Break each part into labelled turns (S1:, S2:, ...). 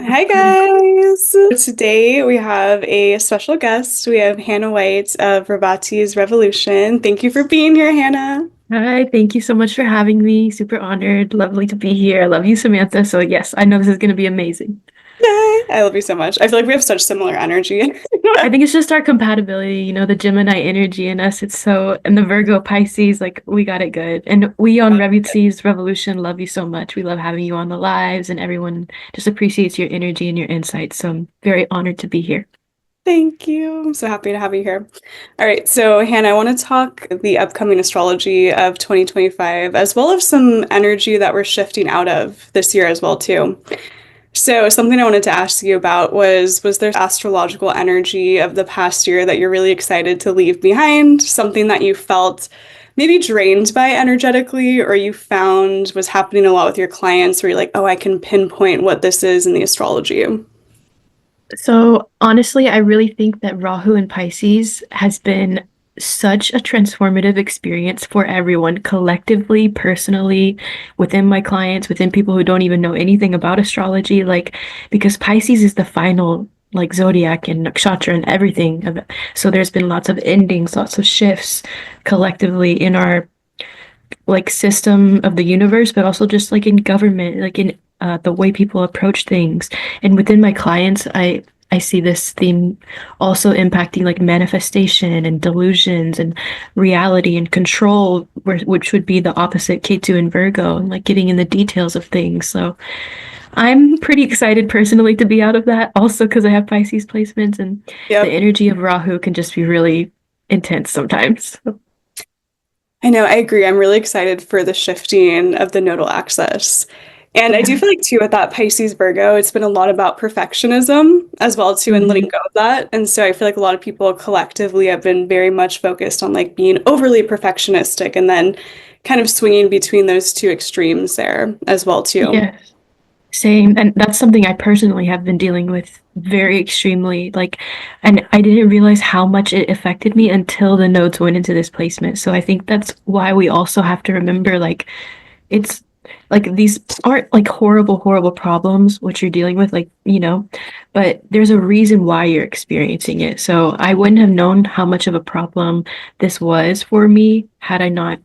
S1: Hi guys! Today we have a special guest. We have Hannah White of Revatis Revolution. Thank you for being here, Hannah.
S2: Hi, thank you so much for having me. Super honored. Lovely to be here. I love you, Samantha. So, yes, I know this is going to be amazing.
S1: Yay! I love you so much. I feel like we have such similar energy.
S2: I think it's just our compatibility, the Gemini energy in us. And the Virgo Pisces, like, we got it good. And we on Revutsi's Revolution love you so much. We love having you on the lives, and everyone just appreciates your energy and your insights. So, I'm very honored to be here.
S1: Thank you. I'm so happy to have you here. All right, so Hannah, I want to talk the upcoming astrology of 2025, as well as some energy that we're shifting out of this year as well, too. So something I wanted to ask you about was there astrological energy of the past year that you're really excited to leave behind? Something that you felt maybe drained by energetically, or you found was happening a lot with your clients where you're like, oh, I can pinpoint what this is in the astrology.
S2: So honestly, I really think that Rahu and Pisces has been such a transformative experience for everyone, collectively, personally, within my clients, within people who don't even know anything about astrology. Like, because Pisces is the final, like, zodiac and nakshatra and everything of it. So there's been lots of endings, lots of shifts collectively in our like system of the universe, but also just like in government, like in the way people approach things. And within my clients, I see this theme also impacting like manifestation and delusions and reality and control, which would be the opposite ketu and Virgo, and like getting in the details of things. So I'm pretty excited personally to be out of that, also because I have Pisces placements and the
S1: Yep.
S2: energy of Rahu can just be really intense sometimes.
S1: I know, I agree. I'm really excited for the shifting of the nodal axis. And I do
S2: Yeah.
S1: feel like too with that Pisces Virgo, it's been a lot about perfectionism as well too and letting
S2: Mhm.
S1: go of that. And so I feel like a lot of people collectively have been very much focused on like being overly perfectionistic and then kind of swinging between those two extremes there as well too.
S2: Yes. Same. And that's something I personally have been dealing with very extremely. Like, and I didn't realize how much it affected me until the nodes went into this placement. So I think that's why we also have to remember, like, it's like these aren't like horrible, horrible problems which you're dealing with, but there's a reason why you're experiencing it. So I wouldn't have known how much of a problem this was for me had I not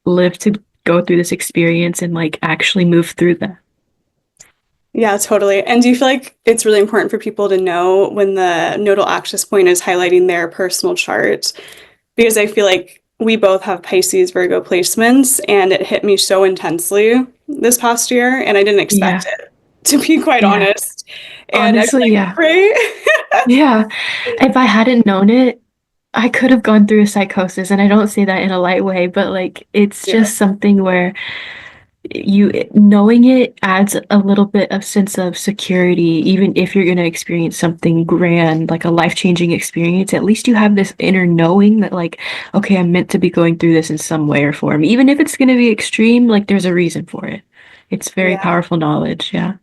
S2: lived to go through this experience and like actually move through that.
S1: Yeah, totally. And do you feel like it's really important for people to know when the nodal axis point is highlighting their personal chart? Because I feel like we both have Pisces Virgo placements, and it hit me so intensely this past year, and I didn't expect
S2: Yeah.
S1: it, to be quite
S2: Yeah.
S1: honest. And I feel
S2: Honestly,
S1: like,
S2: yeah.
S1: right?
S2: Yeah. If I hadn't known it, I could have gone through a psychosis. And I don't say that in a light way, but like it's
S1: Yeah.
S2: just something where you knowing it adds a little bit of sense of security, even if you're going to experience something grand, like a life-changing experience. At least you have this inner knowing that, like, okay, I'm meant to be going through this in some way or form. Even if it's going to be extreme, like there's a reason for it. It's very
S1: Yeah.
S2: powerful knowledge. Yeah.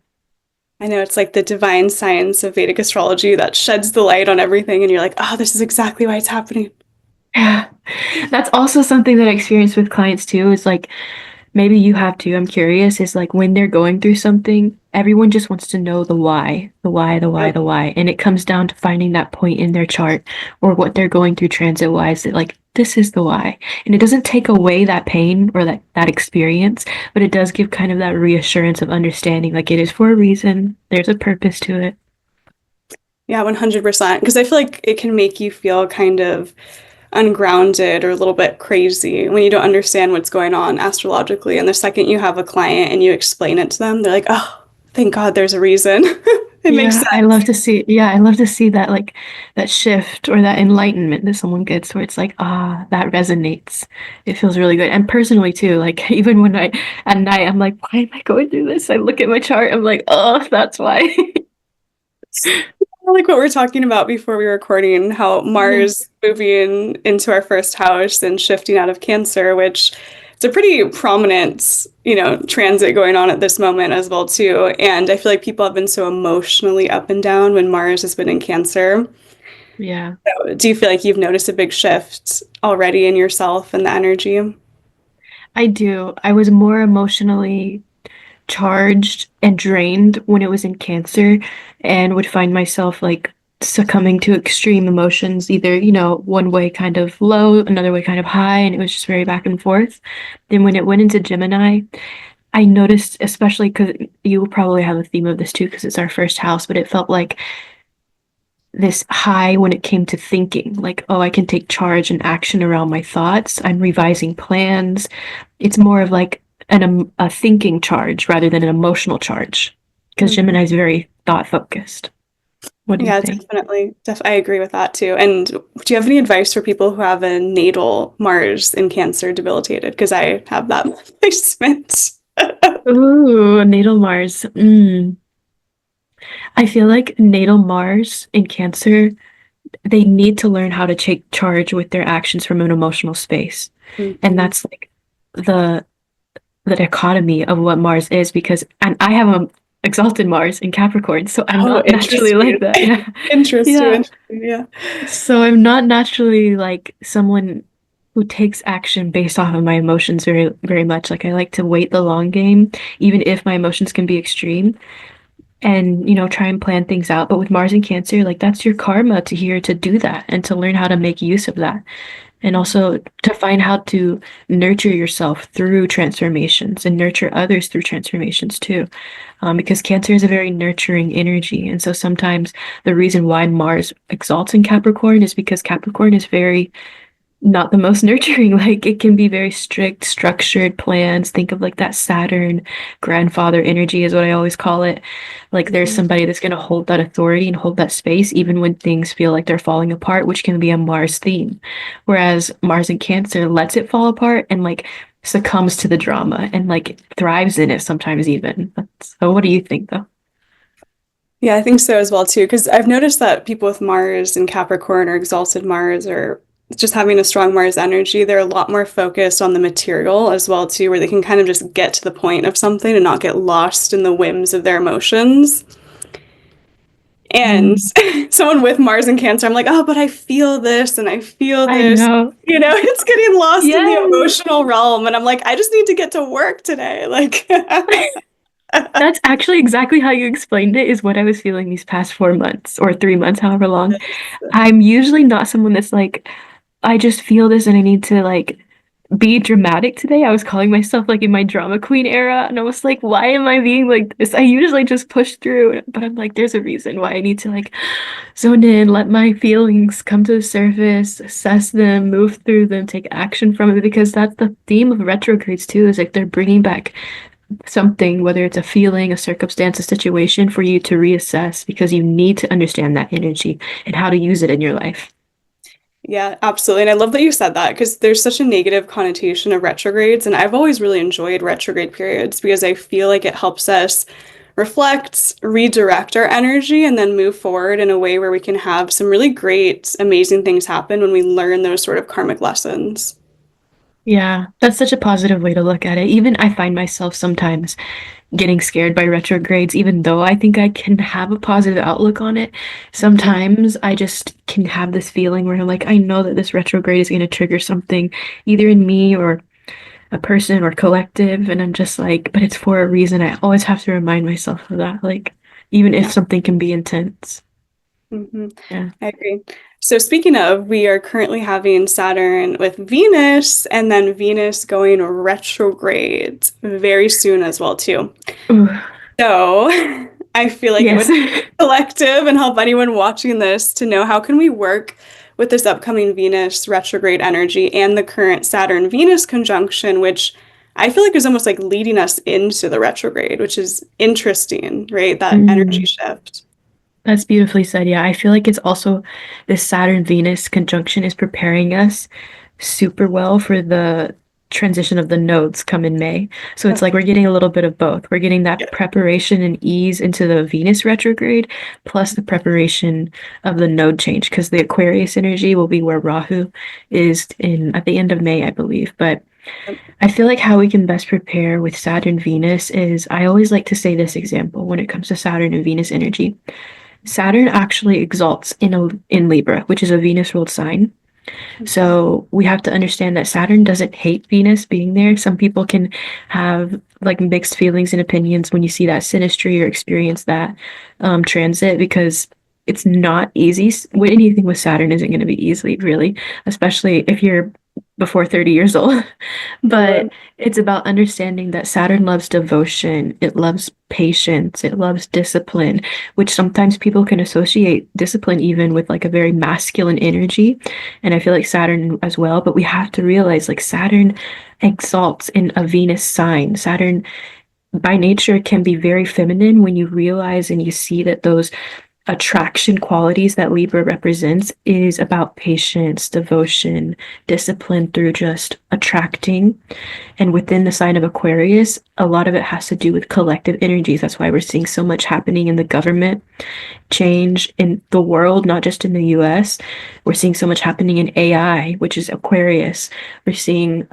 S1: I know it's like the divine science of Vedic astrology that sheds the light on everything, and you're like, oh, this is exactly why it's happening.
S2: Yeah. That's also something that I experience with clients too, is like maybe you have to, I'm curious, is like when they're going through something, everyone just wants to know the why, the why, the why,
S1: Yep.
S2: the why. And it comes down to finding that point in their chart or what they're going through transit wise that like this is the why. And it doesn't take away that pain or that experience, but it does give kind of that reassurance of understanding like it is for a reason. There's a purpose to it.
S1: Yeah, 100%. Because I feel like it can make you feel kind of ungrounded or a little bit crazy when you don't understand what's going on astrologically. And the second you have a client and you explain it to them, they're like, oh, thank God there's a reason. It makes
S2: Yeah,
S1: sense.
S2: I love to see that like that shift or that enlightenment that someone gets where it's like, ah, that resonates. It feels really good. And personally too, like even when I at night I'm like, why am I going through this? I look at my chart, I'm like, oh, that's why.
S1: Like what we are talking about before we were recording, how
S2: Yeah.
S1: Mars moving into our first house and shifting out of Cancer, which it's a pretty prominent, transit going on at this moment as well too. And I feel like people have been so emotionally up and down when Mars has been in Cancer.
S2: Yeah.
S1: So do you feel like you've noticed a big shift already in yourself and the energy?
S2: I do. I was more emotionally charged and drained when it was in Cancer and would find myself like succumbing to extreme emotions, either, one way kind of low, another way kind of high, and it was just very back and forth. Then when it went into Gemini, I noticed, especially because you will probably have a theme of this too, because it's our first house, but it felt like this high when it came to thinking, like, oh, I can take charge and action around my thoughts. I'm revising plans. It's more of like a thinking charge rather than an emotional charge, because
S1: Mhm.
S2: Gemini is very thought focused. What do you
S1: Yeah,
S2: think?
S1: definitely. I agree with that too. And do you have any advice for people who have a natal Mars in Cancer debilitated? Because I have that placement.
S2: Ooh, natal Mars. I feel like natal Mars in Cancer, they need to learn how to take charge with their actions from an emotional space. And
S1: Mhm.
S2: that's like the the dichotomy of what Mars is, because and I have a exalted Mars in Capricorn, so I'm
S1: Oh,
S2: not naturally like
S1: interesting.
S2: that. Yeah.
S1: Interesting.
S2: Yeah.
S1: Interesting. Yeah.
S2: So I'm not naturally like someone who takes action based off of my emotions very, very much. Like I like to wait the long game, even if my emotions can be extreme and, try and plan things out. But with Mars and Cancer, like that's your karma to here to do that and to learn how to make use of that. And also to find how to nurture yourself through transformations and nurture others through transformations too. Because Cancer is a very nurturing energy. And so sometimes the reason why Mars exalts in Capricorn is because Capricorn is very not the most nurturing. Like it can be very strict, structured plans. Think of like that Saturn grandfather energy is what I always call it. Like there's
S1: Mhm.
S2: somebody that's going to hold that authority and hold that space even when things feel like they're falling apart, which can be a Mars theme. Whereas Mars in Cancer lets it fall apart and like succumbs to the drama and like thrives in it sometimes even. So what do you think though?
S1: Yeah, I think so as well too. Because I've noticed that people with Mars and Capricorn or exalted Mars or just having a strong Mars energy, they're a lot more focused on the material as well too, where they can kind of just get to the point of something and not get lost in the whims of their emotions. And
S2: Mm,
S1: someone with Mars and Cancer, I'm like, oh, but I feel this and I feel
S2: I
S1: this.
S2: know.
S1: It's getting lost in the
S2: Yes.
S1: emotional realm. And I'm like, I just need to get to work today. Like,
S2: That's actually exactly how you explained it, is what I was feeling these past 4 months or 3 months, however long. I'm usually not someone that's like, I just feel this and I need to like be dramatic today. I was calling myself like in my drama queen era, and I was like, why am I being like this? I usually just push through, but I'm like, there's a reason why I need to like zone in, let my feelings come to the surface, assess them, move through them, take action from it, because that's the theme of retrogrades too, is like they're bringing back something, whether it's a feeling, a circumstance, a situation, for you to reassess because you need to understand that energy and how to use it in your life.
S1: yeah, absolutely. And I love that you said that because there's such a negative connotation of retrogrades. And I've always really enjoyed retrograde periods because I feel like it helps us reflect, redirect our energy, and then move forward in a way where we can have some really great, amazing things happen when we learn those sort of karmic lessons.
S2: Yeah, that's such a positive way to look at it. Even I find myself sometimes getting scared by retrogrades, even though I think I can have a positive outlook on it.
S1: Mhm.
S2: Sometimes I just can have this feeling where I'm like, I know that this retrograde is going to trigger something either in me or a person or collective. And I'm just like, but it's for a reason. I always have to remind myself of that. Like, even if
S1: Yeah.
S2: something can be intense.
S1: hmm
S2: Yeah.
S1: I agree. So speaking of, we are currently having Saturn with Venus and then Venus going retrograde very soon as well too.
S2: Ooh,
S1: So I feel like it
S2: yes.
S1: would collective and help anyone watching this to know how can we work with this upcoming Venus retrograde energy and the current Saturn Venus conjunction, which I feel like is almost like leading us into the retrograde, which is interesting, right? That energy
S2: Mm.
S1: shift.
S2: That's beautifully said. Yeah, I feel like it's also this Saturn Venus conjunction is preparing us super well for the transition of the nodes come in May. So it's like
S1: Okay.
S2: we're getting a little bit of both. We're getting that
S1: Yeah.
S2: preparation and ease into the Venus retrograde, plus the preparation of the node change, because the Aquarius energy will be where Rahu is in at the end of May, I believe. But I feel like how we can best prepare with Saturn Venus is I always like to say this example when it comes to Saturn and Venus energy. Saturn actually exalts in Libra, which is a Venus ruled sign.
S1: Okay.
S2: So we have to understand that Saturn doesn't hate Venus being there. Some people can have like mixed feelings and opinions when you see that synastry or experience that transit because it's not easy. Anything with Saturn isn't going to be easy, really, especially if you're before 30 years old.
S1: Totally.
S2: But it's about understanding that Saturn loves devotion, it loves patience, it loves discipline, which sometimes people can associate discipline even with like a very masculine energy. And I feel like Saturn as well, but we have to realize like Saturn exalts in a Venus sign. Saturn by nature can be very feminine when you realize and you see that those attraction qualities that Libra represents is about patience, devotion, discipline through just attracting. And within the sign of Aquarius, a lot of it has to do with collective energies. That's why we're seeing so much happening in the government, change in the world, not just in the US. We're seeing so much happening in AI, which is Aquarius. We're seeing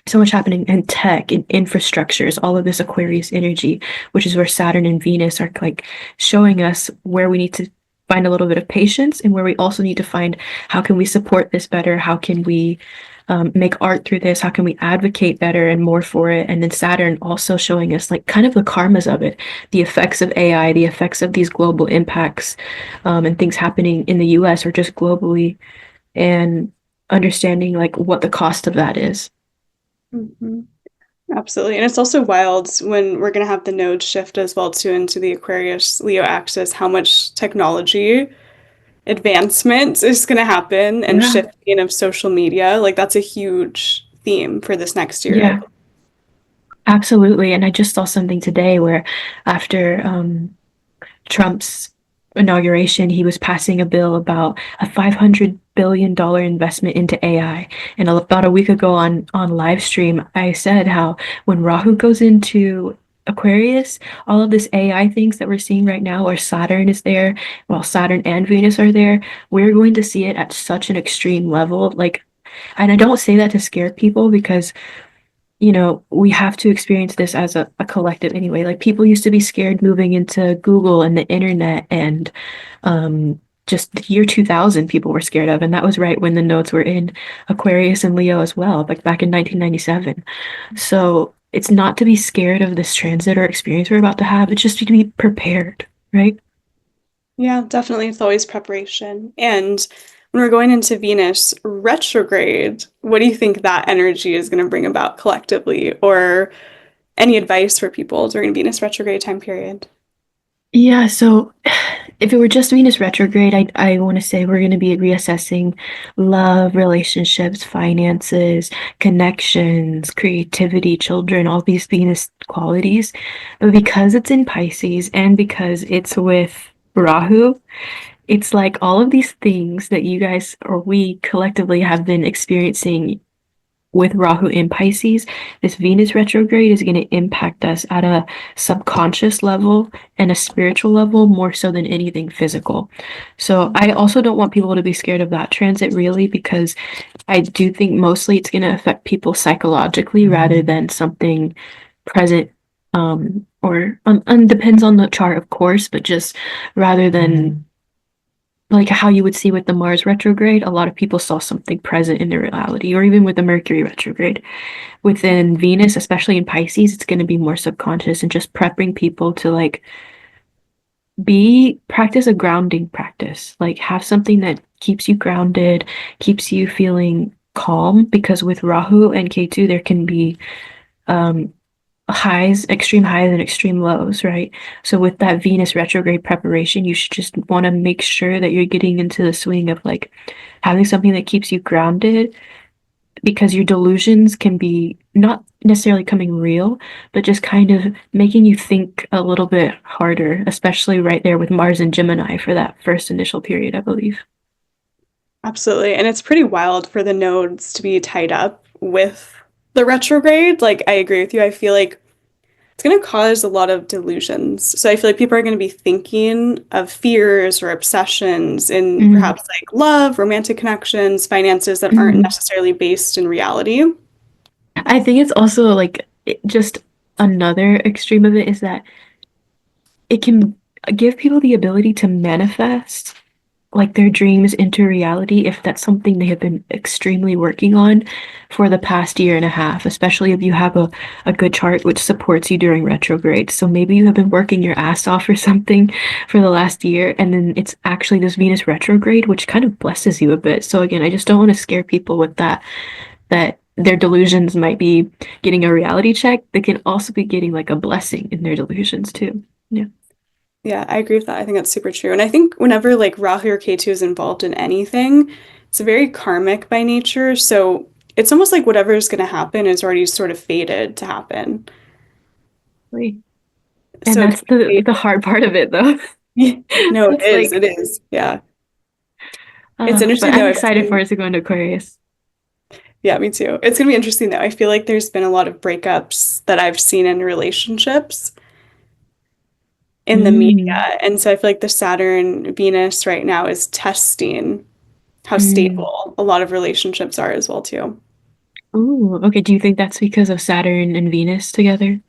S2: so much happening in tech, in infrastructures, all of this Aquarius energy, which is where Saturn and Venus are like showing us where we need to find a little bit of patience and where we also need to find how can we support this better? How can we make art through this? How can we advocate better and more for it? And then Saturn also showing us like kind of the karmas of it, the effects of AI, the effects of these global impacts and things happening in the US or just globally, and understanding like what the cost of that is.
S1: Mhm. Absolutely. And it's also wild when we're going to have the node shift as well too into the Aquarius Leo axis, how much technology advancement is going to happen and
S2: Yeah.
S1: shifting of social media. Like that's a huge theme for this next year, I
S2: Yeah,
S1: believe.
S2: absolutely. And I just saw something today where after Trump's inauguration, he was passing a bill about a $500 billion investment into AI. And about a week ago on live stream, I said how when Rahu goes into Aquarius, all of this AI things that we're seeing right now, where Saturn is there, while Saturn and Venus are there, we're going to see it at such an extreme level. Like, and I don't say that to scare people because we have to experience this as a collective anyway. Like people used to be scared moving into Google and the internet and just the year 2000 people were scared of. And that was right when the nodes were in Aquarius and Leo as well, like back in 1997. So it's not to be scared of this transit or experience we're about to have. It's just to be prepared, right?
S1: Yeah, definitely. It's always preparation. And when we're going into Venus retrograde, what do you think that energy is going to bring about collectively? Or any advice for people during Venus retrograde time period?
S2: Yeah, so if it were just Venus retrograde, I want to say we're going to be reassessing love, relationships, finances, connections, creativity, children, all these Venus qualities. But because it's in Pisces and because it's with Rahu, it's like all of these things that you guys or we collectively have been experiencing with Rahu in Pisces, this Venus retrograde is going to impact us at a subconscious level and a spiritual level more so than anything physical. So I also don't want people to be scared of that transit really because I do think mostly it's going to affect people psychologically rather than something present or depends on the chart of course, but just rather than like how you would see with the Mars retrograde, a lot of people saw something present in their reality, or even with the Mercury retrograde. Within Venus, especially in Pisces, it's going to be more subconscious and just prepping people to like practice a grounding practice, like have something that keeps you grounded, keeps you feeling calm, because with Rahu and Ketu, there can be um, extreme highs and extreme lows, right? So with that Venus retrograde preparation, you should just want to make sure that you're getting into the swing of like having something that keeps you grounded because your delusions can be not necessarily coming real, but just kind of making you think a little bit harder, especially right there with Mars and Gemini for that first initial period, I believe.
S1: Absolutely. And it's pretty wild for the nodes to be tied up with the retrograde. Like, I agree with you. I feel like it's going to cause a lot of delusions. So I feel like people are going to be thinking of fears or obsessions in
S2: Mm,
S1: perhaps like love, romantic connections, finances that aren't
S2: mm.
S1: necessarily based in reality.
S2: I think it's also like just another extreme of it is that it can give people the ability to manifest like their dreams into reality if that's something they have been extremely working on for the past year and a half, especially if you have a good chart which supports you during retrograde. So maybe you have been working your ass off or something for the last year, and then it's actually this Venus retrograde, which kind of blesses you a bit. So again, I just don't want to scare people with that their delusions might be getting a reality check. They can also be getting like a blessing in their delusions too. Yeah.
S1: Yeah, I agree with that. I think that's super true. And I think whenever like Rahu or Ketu is involved in anything, it's very karmic by nature. So it's almost like whatever is going to happen is already sort of fated to happen.
S2: Really. And
S1: So it can
S2: that's the
S1: be,
S2: the hard part of it though.
S1: yeah, no, it
S2: It's
S1: is.
S2: like,
S1: It is. Yeah. It's
S2: but
S1: interesting
S2: I'm
S1: though. I've
S2: excited for
S1: seen,
S2: it to go into Aquarius.
S1: yeah, me too. It's going to be interesting though. I feel like there's been a lot of breakups that I've seen in relationships in the media.
S2: Mm,
S1: And so I feel like the Saturn Venus right now is testing how
S2: mm.
S1: stable a lot of relationships are as well too.
S2: Ooh, okay. Do you think that's because of Saturn and Venus together?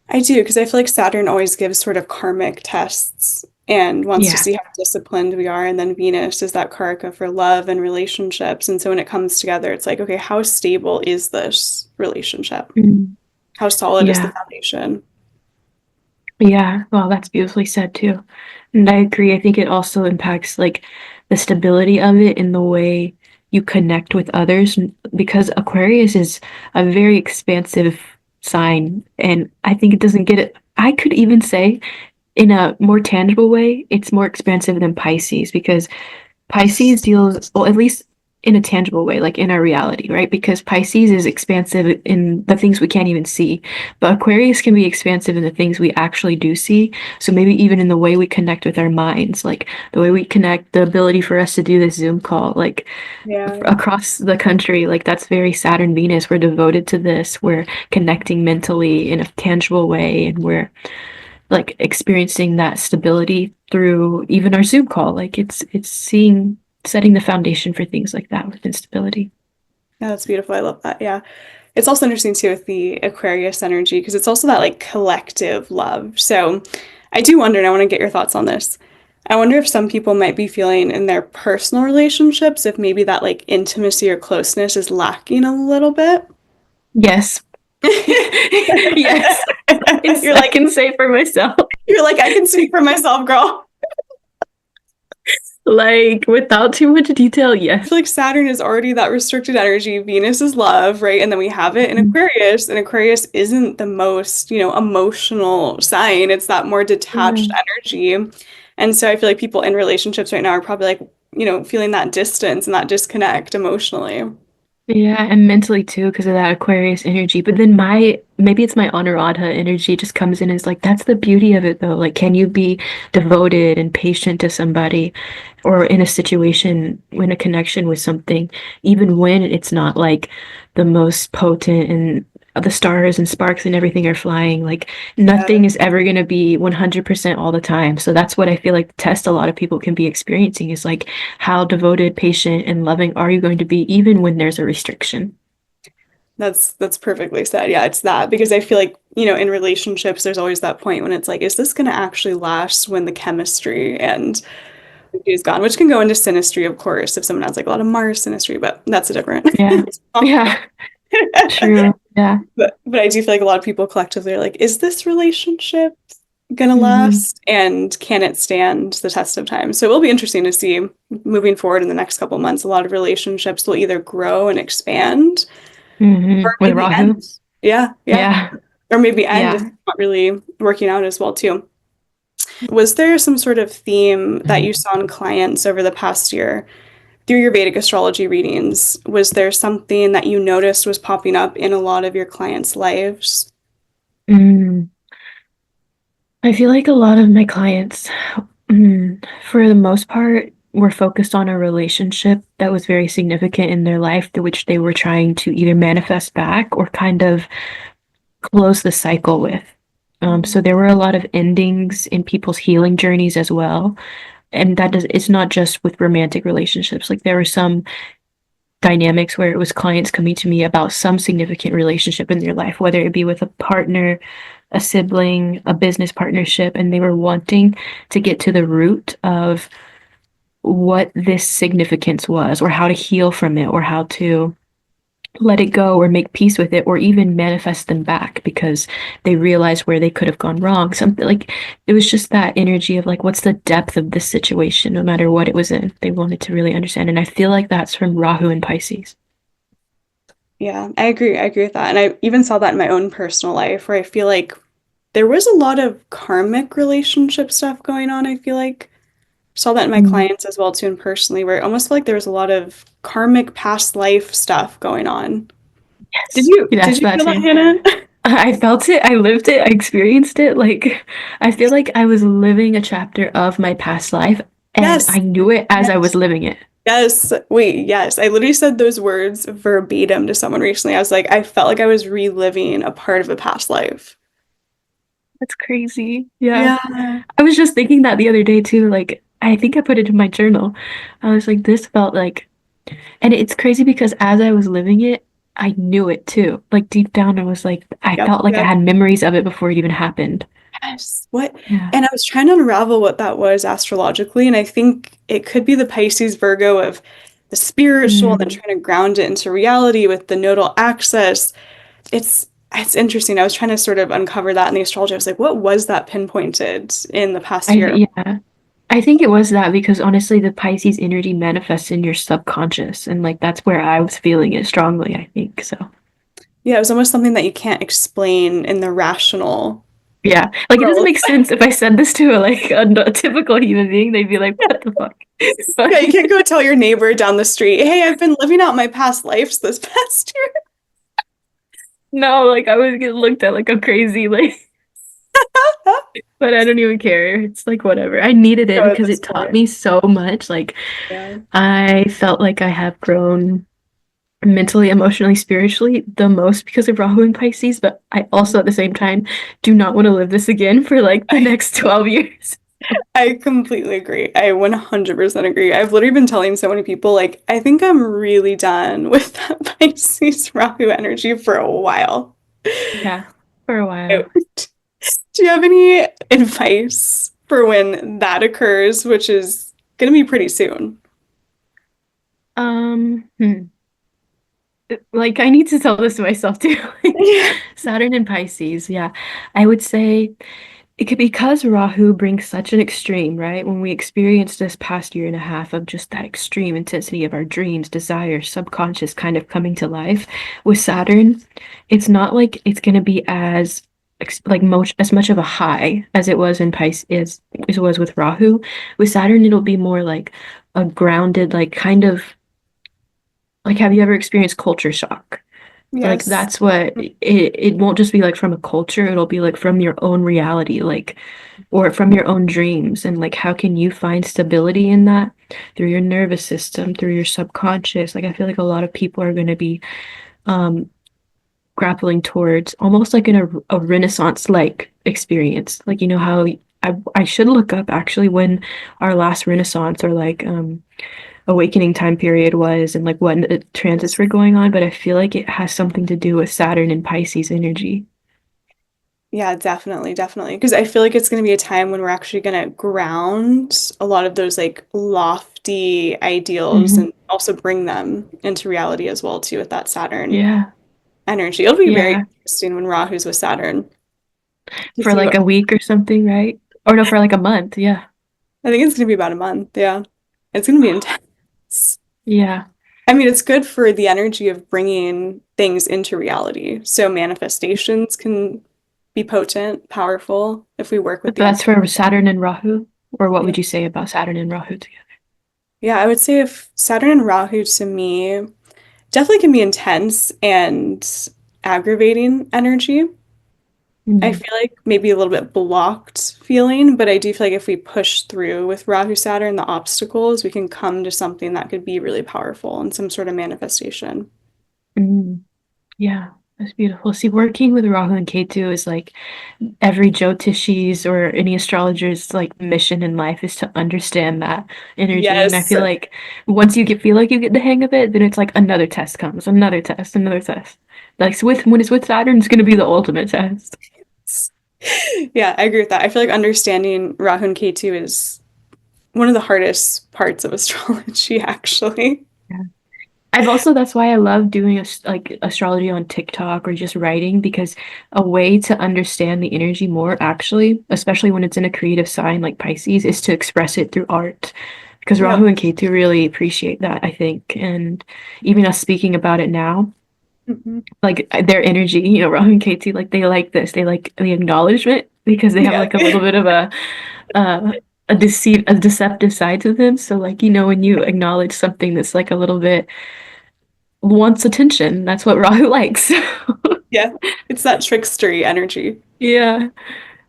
S1: I do, because I feel like Saturn always gives sort of karmic tests and wants to
S2: Yeah.
S1: see how disciplined we are. And then Venus is that karaka for love and relationships. And so when it comes together, it's like, okay, how stable is this relationship?
S2: Mm,
S1: How solid is the
S2: yeah.
S1: foundation?
S2: Yeah. Well, that's beautifully said too. And I agree. I think it also impacts like the stability of it in the way you connect with others because Aquarius is a very expansive sign. And I think it doesn't get it. I could even say in a more tangible way, it's more expansive than Pisces because Pisces deals, well, at least in a tangible way, like in our reality, right? Because Pisces is expansive in the things we can't even see, but Aquarius can be expansive in the things we actually do see. So maybe even in the way we connect with our minds, like the way we connect, the ability for us to do this Zoom call, like
S1: Yeah,
S2: across the country, like that's very Saturn Venus. We're devoted to this. We're connecting mentally in a tangible way, and we're like experiencing that stability through even our Zoom call. Like it's seeing setting the foundation for things like that with instability.
S1: yeah, that's beautiful. I love that. Yeah. It's also interesting too with the Aquarius energy because it's also that like collective love. So I do wonder, and I want to get your thoughts on this. I wonder if some people might be feeling in their personal relationships if maybe that like intimacy or closeness is lacking a little bit.
S2: Yes. Yes. It's,
S1: You're
S2: I
S1: like
S2: can say for myself,
S1: you're like I can speak for myself, girl.
S2: like without too much detail,
S1: I
S2: yes.
S1: feel like Saturn is already that restricted energy. Venus is love, right? And then we have it in
S2: Mhm.
S1: Aquarius, and Aquarius isn't the most, emotional sign. It's that more detached
S2: Yeah.
S1: energy. And so I feel like people in relationships right now are probably like, feeling that distance and that disconnect emotionally.
S2: Yeah, and mentally too, because of that Aquarius energy. But then maybe it's my Anuradha energy just comes in and is like, that's the beauty of it though. Like, can you be devoted and patient to somebody or in a situation, in a connection with something, even when it's not like the most potent and the stars and sparks and everything are flying. Like,
S1: Yeah,
S2: nothing is ever going to be 100% all the time. So that's what I feel like the test a lot of people can be experiencing is like, how devoted, patient, and loving are you going to be even when there's a restriction?
S1: that's perfectly said. Yeah, it's that because I feel like, in relationships, there's always that point when it's like, is this going to actually last when the chemistry and is gone, which can go into synastry, of course, if someone has like a lot of Mars synastry, but that's a different
S2: Yeah.
S1: topic.
S2: Yeah. True. Yeah.
S1: But I do feel like a lot of people collectively are like, is this relationship gonna
S2: Hmm.
S1: last? And can it stand the test of time? So it will be interesting to see moving forward in the next couple months. A lot of relationships will either grow and expand or
S2: With
S1: maybe
S2: Rahu.
S1: end. Yeah, yeah.
S2: Yeah.
S1: Or maybe end if
S2: Yeah.
S1: it's not really working out as well, too. Was there some sort of theme that you saw in clients over the past year through your Vedic astrology readings? Was there something that you noticed was popping up in a lot of your clients' lives?
S2: Mm. I feel like a lot of my clients, for the most part, were focused on a relationship that was very significant in their life, to which they were trying to either manifest back or kind of close the cycle with. So there were a lot of endings in people's healing journeys as well. And it's not just with romantic relationships. Like there were some dynamics where it was clients coming to me about some significant relationship in their life, whether it be with a partner, a sibling, a business partnership, and they were wanting to get to the root of what this significance was, or how to heal from it, or how to let it go or make peace with it or even manifest them back because they realized where they could have gone wrong. Something like it was just that energy of like, what's the depth of this situation, no matter what it was in. They wanted to really understand. And I feel like that's from Rahu and Pisces.
S1: Yeah, I agree. I agree with that. And I even saw that in my own personal life where I feel like there was a lot of karmic relationship stuff going on, I feel like. Saw that in my
S2: Mm.
S1: clients as well too, and personally, where it almost felt like there was a lot of karmic past life stuff going on. Did
S2: Yes.
S1: you did
S2: That's
S1: you
S2: that
S1: feel that,
S2: too.
S1: Hannah?
S2: I felt it, I lived it, I experienced it. Like, I feel like I was living a chapter of my past life and I
S1: Yes.
S2: knew it as I was
S1: Yes.
S2: living it.
S1: Yes. Wait, yes. I literally said those words verbatim to someone recently. I was like, I felt like I was reliving a part of a past life.
S2: That's crazy. Yeah.
S1: Yeah.
S2: I was just thinking that the other day too. Like, I think I put it in my journal. I was like, this felt like, and it's crazy because as I was living it, I knew it too. Like deep down, I was like, I
S1: Yep.
S2: felt like I
S1: Yep.
S2: had memories of it before it even happened.
S1: Yes. What?
S2: Yeah.
S1: And I was trying to unravel what that was astrologically, and I think it could be the Pisces Virgo of the spiritual and then
S2: Mm.
S1: trying to ground it into reality with the nodal axis. It's interesting. I was trying to sort of uncover that in the astrology. I was like, what was that pinpointed in the past year?
S2: Yeah. I think it was that because honestly, the Pisces energy manifests in your subconscious, and like that's where I was feeling it strongly, I think. So,
S1: Yeah, it was almost something that you can't explain in the rational
S2: yeah. Like it doesn't
S1: world.
S2: make sense if I said this to a typical human being, they'd be like, "What the fuck?"
S1: Yeah, you
S2: But
S1: can't go tell your neighbor down the street, hey, I've been living out my past lives this past year.
S2: no, like I would get looked at like a crazy like but I don't even care. It's like whatever. I needed it
S1: Go at
S2: because
S1: this
S2: it taught
S1: point.
S2: me so much. Like
S1: Yeah.
S2: I felt like I have grown mentally, emotionally, spiritually the most because of Rahu and Pisces, but I also at the same time do not want to live this again for like the next 12 years.
S1: I completely agree. I 100% agree. I've literally been telling so many people, like, I think I'm really done with that Pisces Rahu energy for a while.
S2: Yeah, for a while.
S1: Do you have any advice for when that occurs, which is going to be pretty soon?
S2: Hmm. Like I need to tell this to myself too. Like
S1: Yeah.
S2: Saturn and Pisces, yeah. I would say it could because Rahu brings such an extreme, right? When we experienced this past year and a half of just that extreme intensity of our dreams, desires, subconscious kind of coming to life with Saturn, it's not like it's going to be as like much as much of a high as it was in Pisces as it was with Rahu. With Saturn, it'll be more like a grounded, like kind of like have you ever experienced culture shock? Like
S1: Yes.
S2: that's what it won't just be like from a culture, it'll be like from your own reality, like or from your own dreams. And like how can you find stability in that through your nervous system, through your subconscious? Like I feel like a lot of people are going to be um grappling towards almost like in a renaissance like experience. Like you know how I should look up actually when our last renaissance or like awakening time period was and like what transits were going on, but I feel like it has something to do with Saturn and Pisces energy.
S1: Yeah, definitely, definitely. Because I feel like it's going to be a time when we're actually going to ground a lot of those like lofty ideals
S2: Hmm.
S1: and also bring them into reality as well too with that Saturn
S2: Yeah.
S1: energy. It'll be very
S2: Yeah.
S1: interesting when Rahu's with Saturn to
S2: For
S1: see
S2: like
S1: what
S2: a week or something, right? Or no, for like a month. Yeah.
S1: I think it's going to be about a month. Yeah. It's going to be intense.
S2: Yeah.
S1: I mean, it's good for the energy of bringing things into reality. So manifestations can be potent, powerful if we work with
S2: But
S1: the
S2: that's for Saturn and Rahu. Or what
S1: yeah.
S2: would you say about Saturn and Rahu together?
S1: Yeah, I would say if Saturn and Rahu to me definitely can be intense and aggravating energy. I
S2: Mm.
S1: feel like maybe a little bit blocked feeling, but I do feel like if we push through with Rahu Saturn, the obstacles, we can come to something that could be really powerful and some sort of manifestation.
S2: Mm. Yeah. That's beautiful. See, working with Rahu and Ketu is like every Jyotishi's or any astrologer's like mission in life is to understand that energy. And I
S1: Yes.
S2: feel like once you feel like you get the hang of it, then it's like another test comes, another test, another test. Like so with when it's with Saturn, it's gonna be the ultimate test.
S1: Yeah, I agree with that. I feel like understanding Rahu and Ketu is one of the hardest parts of astrology, actually.
S2: Yeah. I've also that's why I love doing like astrology on TikTok or just writing because a way to understand the energy more actually, especially when it's in a creative sign like Pisces, is to express it through art. Because Rahu
S1: Yep.
S2: and Ketu really appreciate that, I think. And even us speaking about it now,
S1: Mhm.
S2: like their energy, Rahu and Ketu, like they like this. They like the acknowledgement because they have
S1: Yeah.
S2: like a little bit of uh a deceptive side to them. So like, when you acknowledge something that's like a little bit wants attention. That's what Rahu likes.
S1: Yeah. It's that trickstery energy.
S2: Yeah.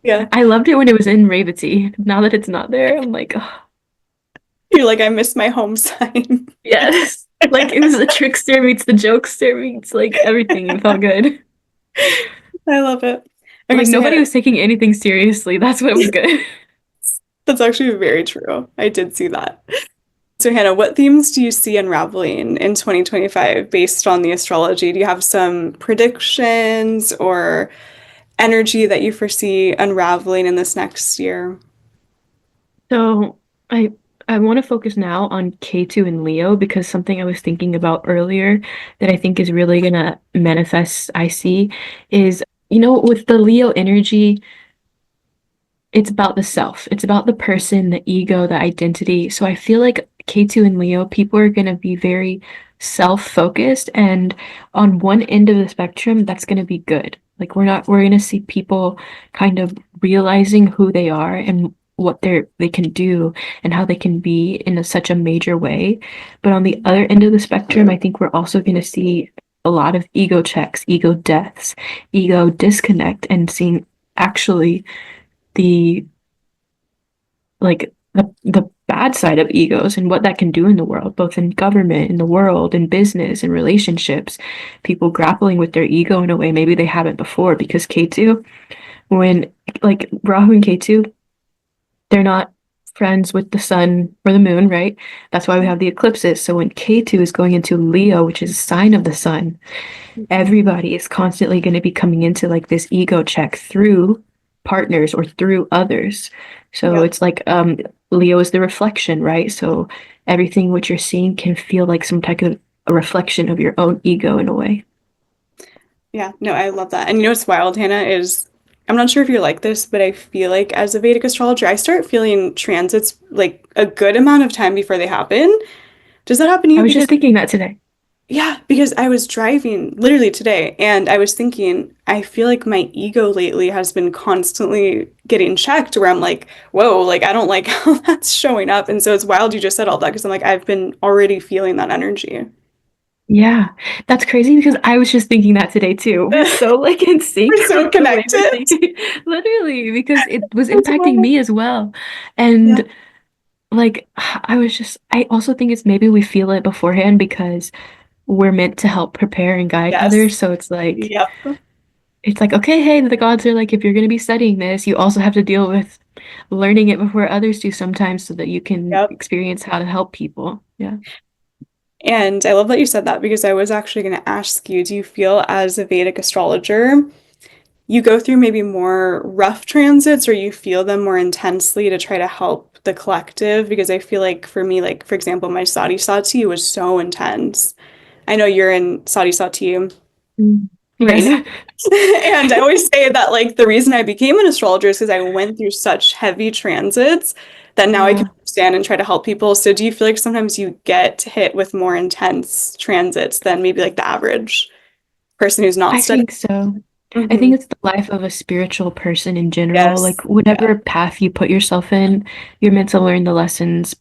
S1: Yeah.
S2: I loved it when it was in Revati. Now that it's not there, I'm like, oh,
S1: You're like, I miss my home sign.
S2: yes. Like it was the trickster meets the jokester meets like everything. It felt good.
S1: I love it. Okay,
S2: Like
S1: so
S2: nobody
S1: Hannah,
S2: was taking anything seriously. That's what was good.
S1: that's actually very true. I did see that. So Hannah, what themes do you see unraveling in 2025 based on the astrology? Do you have some predictions or energy that you foresee unraveling in this next year?
S2: So I I want to focus now on K2 and Leo because something I was thinking about earlier that I think is really gonna manifest, I see, is with the Leo energy, it's about the self. It's about the person, the ego, the identity. So I feel like K2 and Leo, people are going to be very self-focused. And on one end of the spectrum, that's going to be good. Like we're going to see people kind of realizing who they are and what they can do and how they can be in such a major way. But on the other end of the spectrum, I think we're also going to see a lot of ego checks, ego deaths, ego disconnect, and seeing actually the the bad side of egos and what that can do in the world, both in government, in the world, in business, in relationships, people grappling with their ego in a way maybe they haven't before because K2, when like Rahu and K2, they're not friends with the sun or the moon, right? That's why we have the eclipses. So when K2 is going into Leo, which is a sign of the sun, everybody is constantly going to be coming into like this ego check through partners or through others. So
S1: Yep.
S2: it's like Leo is the reflection, right? So everything what you're seeing can feel like some type of a reflection of your own ego in a way.
S1: Yeah, no, I love that. And you know what's wild, Hannah, is I'm not sure if you're like this, but I feel like as a Vedic astrologer, I start feeling transits like a good amount of time before they happen. Does that happen to
S2: I
S1: you?
S2: was
S1: Because
S2: just thinking that today.
S1: yeah, because I was driving literally today and I was thinking, I feel like my ego lately has been constantly getting checked where I'm like, whoa, like I don't like how that's showing up. And so it's wild you just said all that because I'm like, I've been already feeling that energy.
S2: Yeah, that's crazy because I was just thinking that today too. We're so like in sync
S1: We're so
S2: with the way we're
S1: connected.
S2: thinking, literally, because it was
S1: That's
S2: impacting
S1: wild.
S2: me as well.
S1: Yeah.
S2: And like, I also think it's maybe we feel it beforehand because we're meant to help prepare and guide
S1: Yes.
S2: others. So
S1: Yep.
S2: it's like, okay, hey, the gods are like, if you're going to be studying this, you also have to deal with learning it before others do sometimes so that you can
S1: Yep.
S2: experience how to help people. Yeah.
S1: And I love that you said that because I was actually going to ask you, do you feel as a Vedic astrologer, you go through maybe more rough transits or you feel them more intensely to try to help the collective? Because I feel like for me, like for example, my Sati Sati was so intense. I know you're in Sati Sati
S2: Mm.
S1: right now.
S2: Yes.
S1: And I always say that like the reason I became an astrologer is because I went through such heavy transits that now I can
S2: Yeah.
S1: understand and try to help people. So do you feel like sometimes you get hit with more intense transits than maybe like the average person who's not
S2: I
S1: studying?
S2: think so. I
S1: Hmm.
S2: think it's the life of a spiritual person in general. Like
S1: Yes. Yeah.
S2: whatever path you put yourself in, you're meant to learn the lessons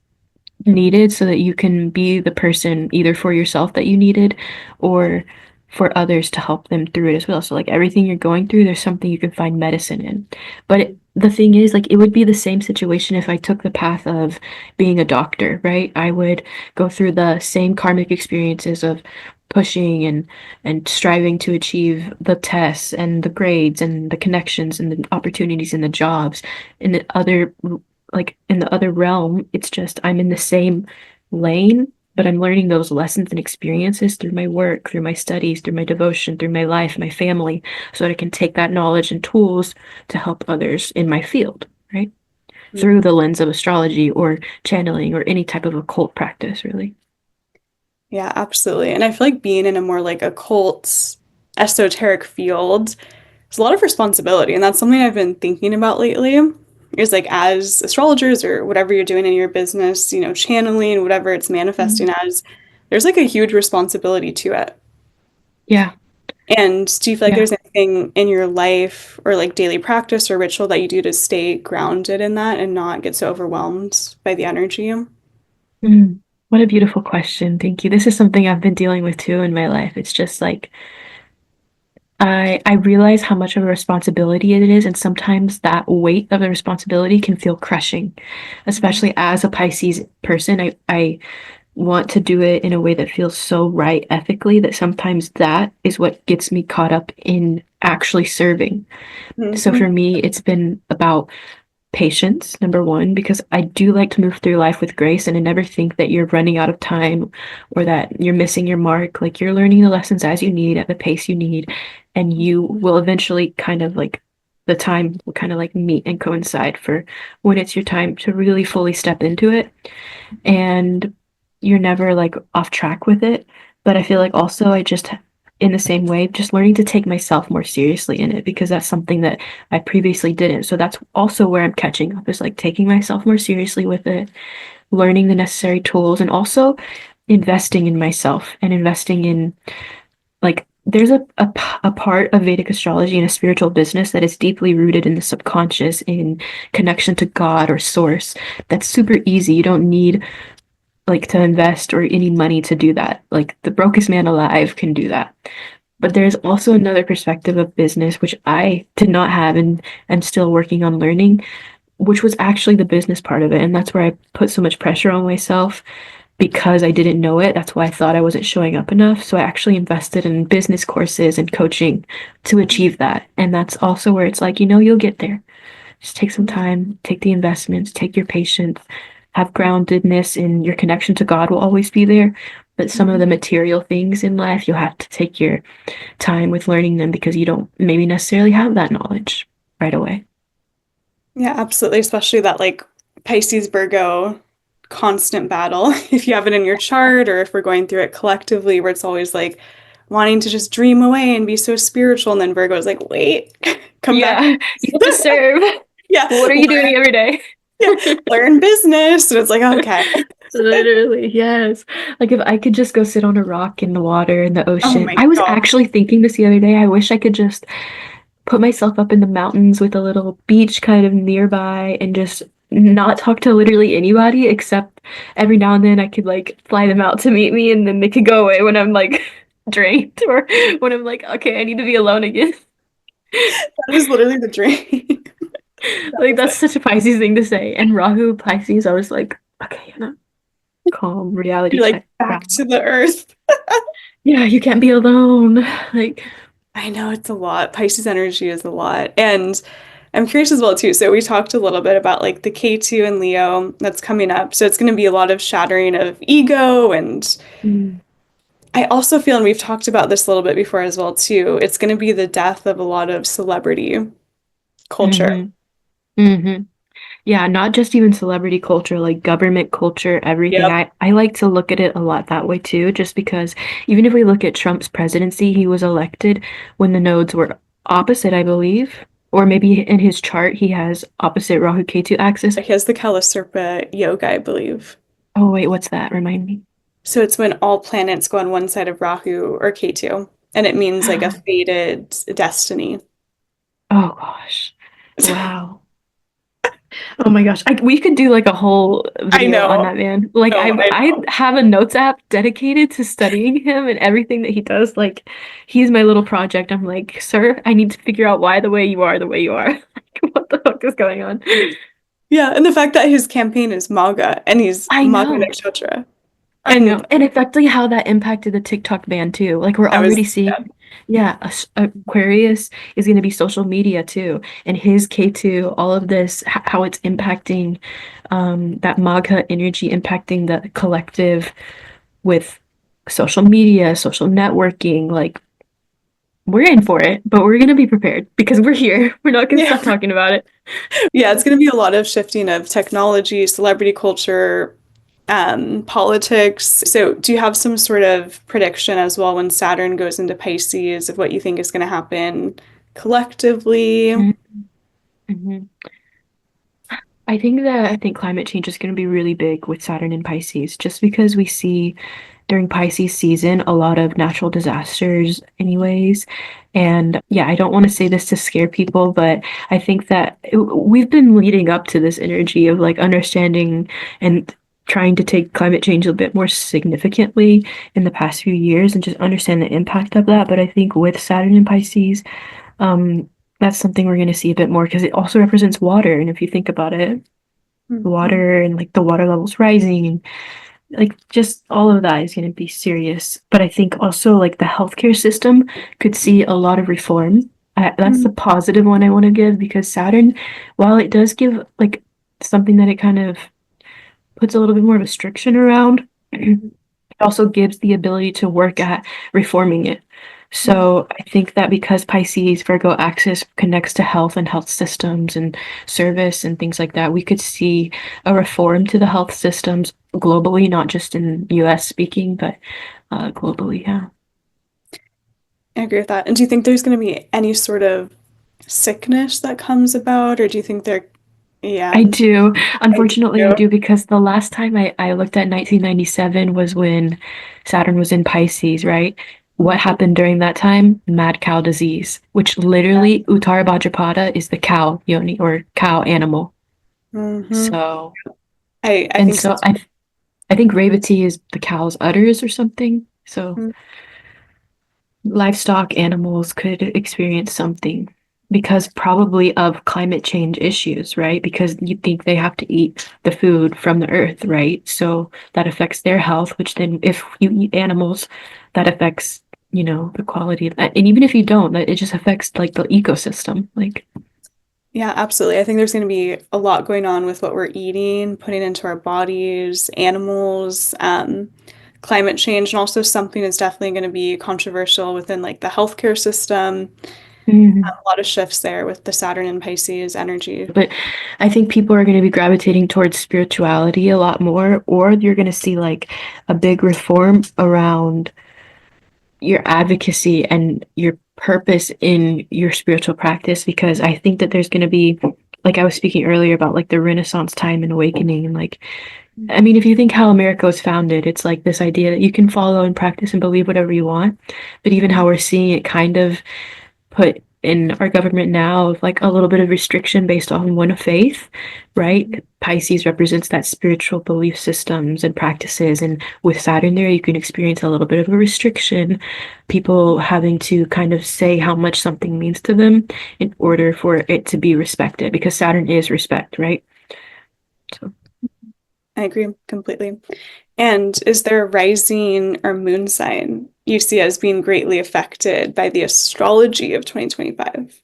S2: needed so that you can be the person either for yourself that you needed or for others to help them through it as well. So like everything you're going through, there's something you can find medicine in. But the thing is, like it would be the same situation if I took the path of being a doctor, right? I would go through the same karmic experiences of pushing and striving to achieve the tests and the grades and the connections and the opportunities and the jobs in the other like in the other realm, it's just I'm in the same lane, but I'm learning those lessons and experiences through my work, through my studies, through my devotion, through my life, my family, so that I can take that knowledge and tools to help others in my field, right? through the lens of astrology or channeling or any type of occult practice, really.
S1: Yeah, absolutely. And I feel like being in a more like occult, esoteric field is a lot of responsibility. And that's something I've been thinking about lately. Is like as astrologers or whatever you're doing in your business, channeling, whatever it's manifesting
S2: Mm.
S1: as, there's like a huge responsibility to it.
S2: Yeah,
S1: And do you feel like
S2: yeah.
S1: there's anything in your life or like daily practice or ritual that you do to stay grounded in that and not get so overwhelmed by the energy?
S2: Mm. What a beautiful question. Thank you. This is something I've been dealing with too in my life. It's just like I realize how much of a responsibility it is, and sometimes that weight of the responsibility can feel crushing,
S1: Mhm.
S2: especially as a Pisces person. I want to do it in a way that feels so right ethically that sometimes that is what gets me caught up in actually serving. So
S1: Mhm.
S2: for me, it's been about patience, number one, because I do like to move through life with grace and I never think that you're running out of time or that you're missing your mark. Like you're learning the lessons as you need at the pace you need, and you will eventually kind of like the time will kind of like meet and coincide for when it's your time to really fully step into it. And you're never like off track with it. But I feel like also I just in the same way, just learning to take myself more seriously in it because that's something that I previously didn't. So that's also where I'm catching up is like taking myself more seriously with it, learning the necessary tools, and also investing in myself and investing in like there's a part of Vedic astrology and a spiritual business that is deeply rooted in the subconscious, in connection to God or source. That's super easy. You don't need like to invest or any money to do that. Like the brokest man alive can do that. But there's also another perspective of business which I did not have and am still working on learning, which was actually the business part of it. And that's where I put so much pressure on myself because I didn't know it. That's why I thought I wasn't showing up enough. So I actually invested in business courses and coaching to achieve that. And that's also where it's like, you'll get there. Just take some time, take the investments, take your patience, have groundedness, and your connection to God will always be there. But some of the material things in life, you'll have to take your time with learning them because you don't maybe necessarily have that knowledge right away.
S1: Yeah, absolutely. Especially that like Pisces Virgo constant battle. If you have it in your chart or if we're going through it collectively, where it's always like wanting to just dream away and be so spiritual. And then Virgo is like, wait, come back.
S2: Yeah, you have to serve.
S1: Yeah,
S2: What are you doing every day?
S1: yeah, learn business. And it's like, okay.
S2: Literally, yes. Like if I could just go sit on a rock in the water in the
S1: Oh
S2: ocean.
S1: my
S2: I was
S1: God.
S2: actually thinking this the other day. I wish I could just put myself up in the mountains with a little beach kind of nearby and just not talk to literally anybody except every now and then I could like fly them out to meet me and then they could go away when I'm like drained or when I'm like, okay, I need to be alone again.
S1: That is literally the dream. That
S2: Like
S1: is
S2: that's
S1: it.
S2: such a Pisces thing to say. And Rahu Pisces, I was like, okay, calm reality
S1: You're like
S2: check.
S1: back to the earth.
S2: Yeah, you can't be alone. Like,
S1: I know it's a lot. Pisces energy is a lot. And I'm curious as well too. So we talked a little bit about like the ketu and Leo that's coming up. So it's going to be a lot of shattering of ego. And
S2: mm,
S1: I also feel, and we've talked about this a little bit before as well too, it's going to be the death of a lot of celebrity culture.
S2: hmm hmm Yeah, not just even celebrity culture, like government culture, everything.
S1: Yep.
S2: I like to look at it a lot that way too, just because even if we look at Trump's presidency, he was elected when the nodes were opposite, I believe. Or maybe in his chart, he has opposite Rahu Ketu axis.
S1: He has the Kalasurpa yoga, I believe.
S2: Oh, wait, what's that? Remind me.
S1: So it's when all planets go on one side of Rahu or Ketu, and it means like a fated destiny.
S2: Oh gosh. Wow. Oh my gosh. We could do like a whole
S1: I
S2: video on
S1: know.
S2: that man. Like
S1: No, I
S2: I
S1: know.
S2: have a notes app dedicated to studying him and everything that he does. Like he's my little project. I'm like, sir, I need to figure out why the way you are the way you are. Like what the fuck is going on?
S1: Yeah, and the fact that his campaign is MAGA and he's
S2: I
S1: MAGA
S2: know.
S1: Nakshatra.
S2: I know.
S1: And
S2: And effectively how that impacted the TikTok ban too. Like we're
S1: I was,
S2: already
S1: yeah.
S2: seeing, yeah, Aquarius is going to be social media too. And his K2, all of this, how it's impacting that MAGA energy impacting the collective with social media, social networking. Like we're in for it, but we're gonna be prepared because we're here. We're not gonna
S1: Yeah.
S2: stop talking about it.
S1: Yeah, it's going to be a lot of shifting of technology, celebrity culture, politics. So, do you have some sort of prediction as well when Saturn goes into Pisces of what you think is going to happen collectively?
S2: Mm-hmm. I think climate change is going to be really big with Saturn in Pisces, just because we see during Pisces season a lot of natural disasters, anyways. And yeah, I don't want to say this to scare people, but I think that we've been leading up to this energy of like understanding and trying to take climate change a bit more significantly in the past few years and just understand the impact of that. But I think with Saturn in Pisces, um, that's something we're going to see a bit more because it also represents water. And if you think about it,
S1: Mhm.
S2: water and like the water levels rising and like just all of that is going to be serious. But I think also like the healthcare system could see a lot of reform. That's the
S1: Mhm.
S2: positive one I want to give because Saturn, while it does give like something that it kind of puts a little bit more restriction around, it also gives the ability to work at reforming it.
S1: Mhm.
S2: So I think that because Pisces Virgo axis connects to health and health systems and service and things like that, we could see a reform to the health systems globally, not just in US speaking, but globally, yeah.
S1: I agree with that. And do you think there's going to be any sort of sickness that comes about, or do you think they're,
S2: I
S1: yeah,
S2: do.
S1: I
S2: Unfortunately, I
S1: do.
S2: do because the last time I looked at 1997 was when Saturn was in Pisces, right? What
S1: Mhm.
S2: happened during that time? Mad cow disease, which literally Uttara Bhadrapada is the cow yoni or cow animal.
S1: Mhm.
S2: So,
S1: I
S2: and
S1: think so.
S2: so I think Revati is the cow's udders or something. So
S1: Mhm.
S2: livestock animals could experience something because probably of climate change issues, right? Because you think they have to eat the food from the earth, right? So that affects their health, which then if you eat animals, that affects, the quality of that. And even if you don't, that it just affects like the ecosystem. Like,
S1: Yeah, absolutely. I think there's going to be a lot going on with what we're eating, putting into our bodies, animals, climate change, and also something that's definitely going to be controversial within like the healthcare system.
S2: mhm.
S1: A lot of shifts there with the Saturn and Pisces energy.
S2: But I think people are going to be gravitating towards spirituality a lot more, or you're going to see like a big reform around your advocacy and your purpose in your spiritual practice because I think that there's going to be like I was speaking earlier about like the Renaissance time and awakening and like I mean if you think how America was founded it's like this idea that you can follow and practice and believe whatever you want but even how we're seeing it kind of put in our government now of like a little bit of restriction based on one faith, right? Pisces represents that spiritual belief systems and practices. And with Saturn there, you can experience a little bit of a restriction, people having to kind of say how much something means to them in order for it to be respected, because Saturn is respect, right? So
S1: I agree completely. And is there a rising or moon sign you see as being greatly affected by the astrology of 2025?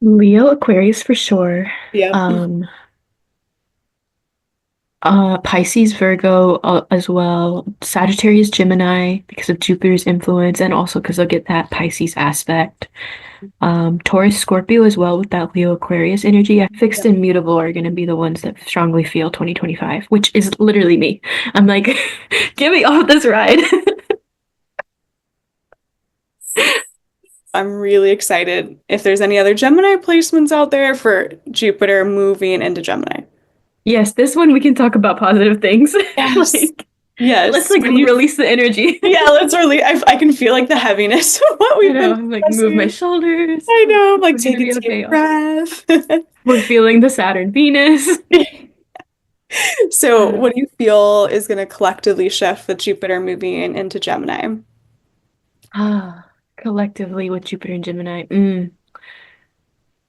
S2: Leo, Aquarius for sure.
S1: Yep.
S2: Um, Pisces, Virgo as well. Sagittarius, Gemini because of Jupiter's influence and also because they'll get that Pisces aspect. Taurus, Scorpio as well with that Leo, Aquarius energy. Fixed
S1: Yep.
S2: and mutable are going to be the ones that strongly feel 2025, which is literally me. I'm like, get me off this ride.
S1: I'm really excited if there's any other Gemini placements out there for Jupiter moving into Gemini.
S2: Yes, this one we can talk about positive things.
S1: Yes.
S2: Like, let's
S1: Yes.
S2: like
S1: When you,
S2: release the energy.
S1: yeah, that's really, I can feel like the heaviness of what
S2: I
S1: we've been
S2: know, I'm like move my
S1: discussing.
S2: shoulders.
S1: I know, like
S2: We're gonna
S1: take a
S2: be
S1: deep
S2: okay.
S1: breath.
S2: We're feeling the Saturn Venus.
S1: So, what do you feel is going to collectively shift with Jupiter moving into Gemini?
S2: Collectively with Jupiter and Gemini.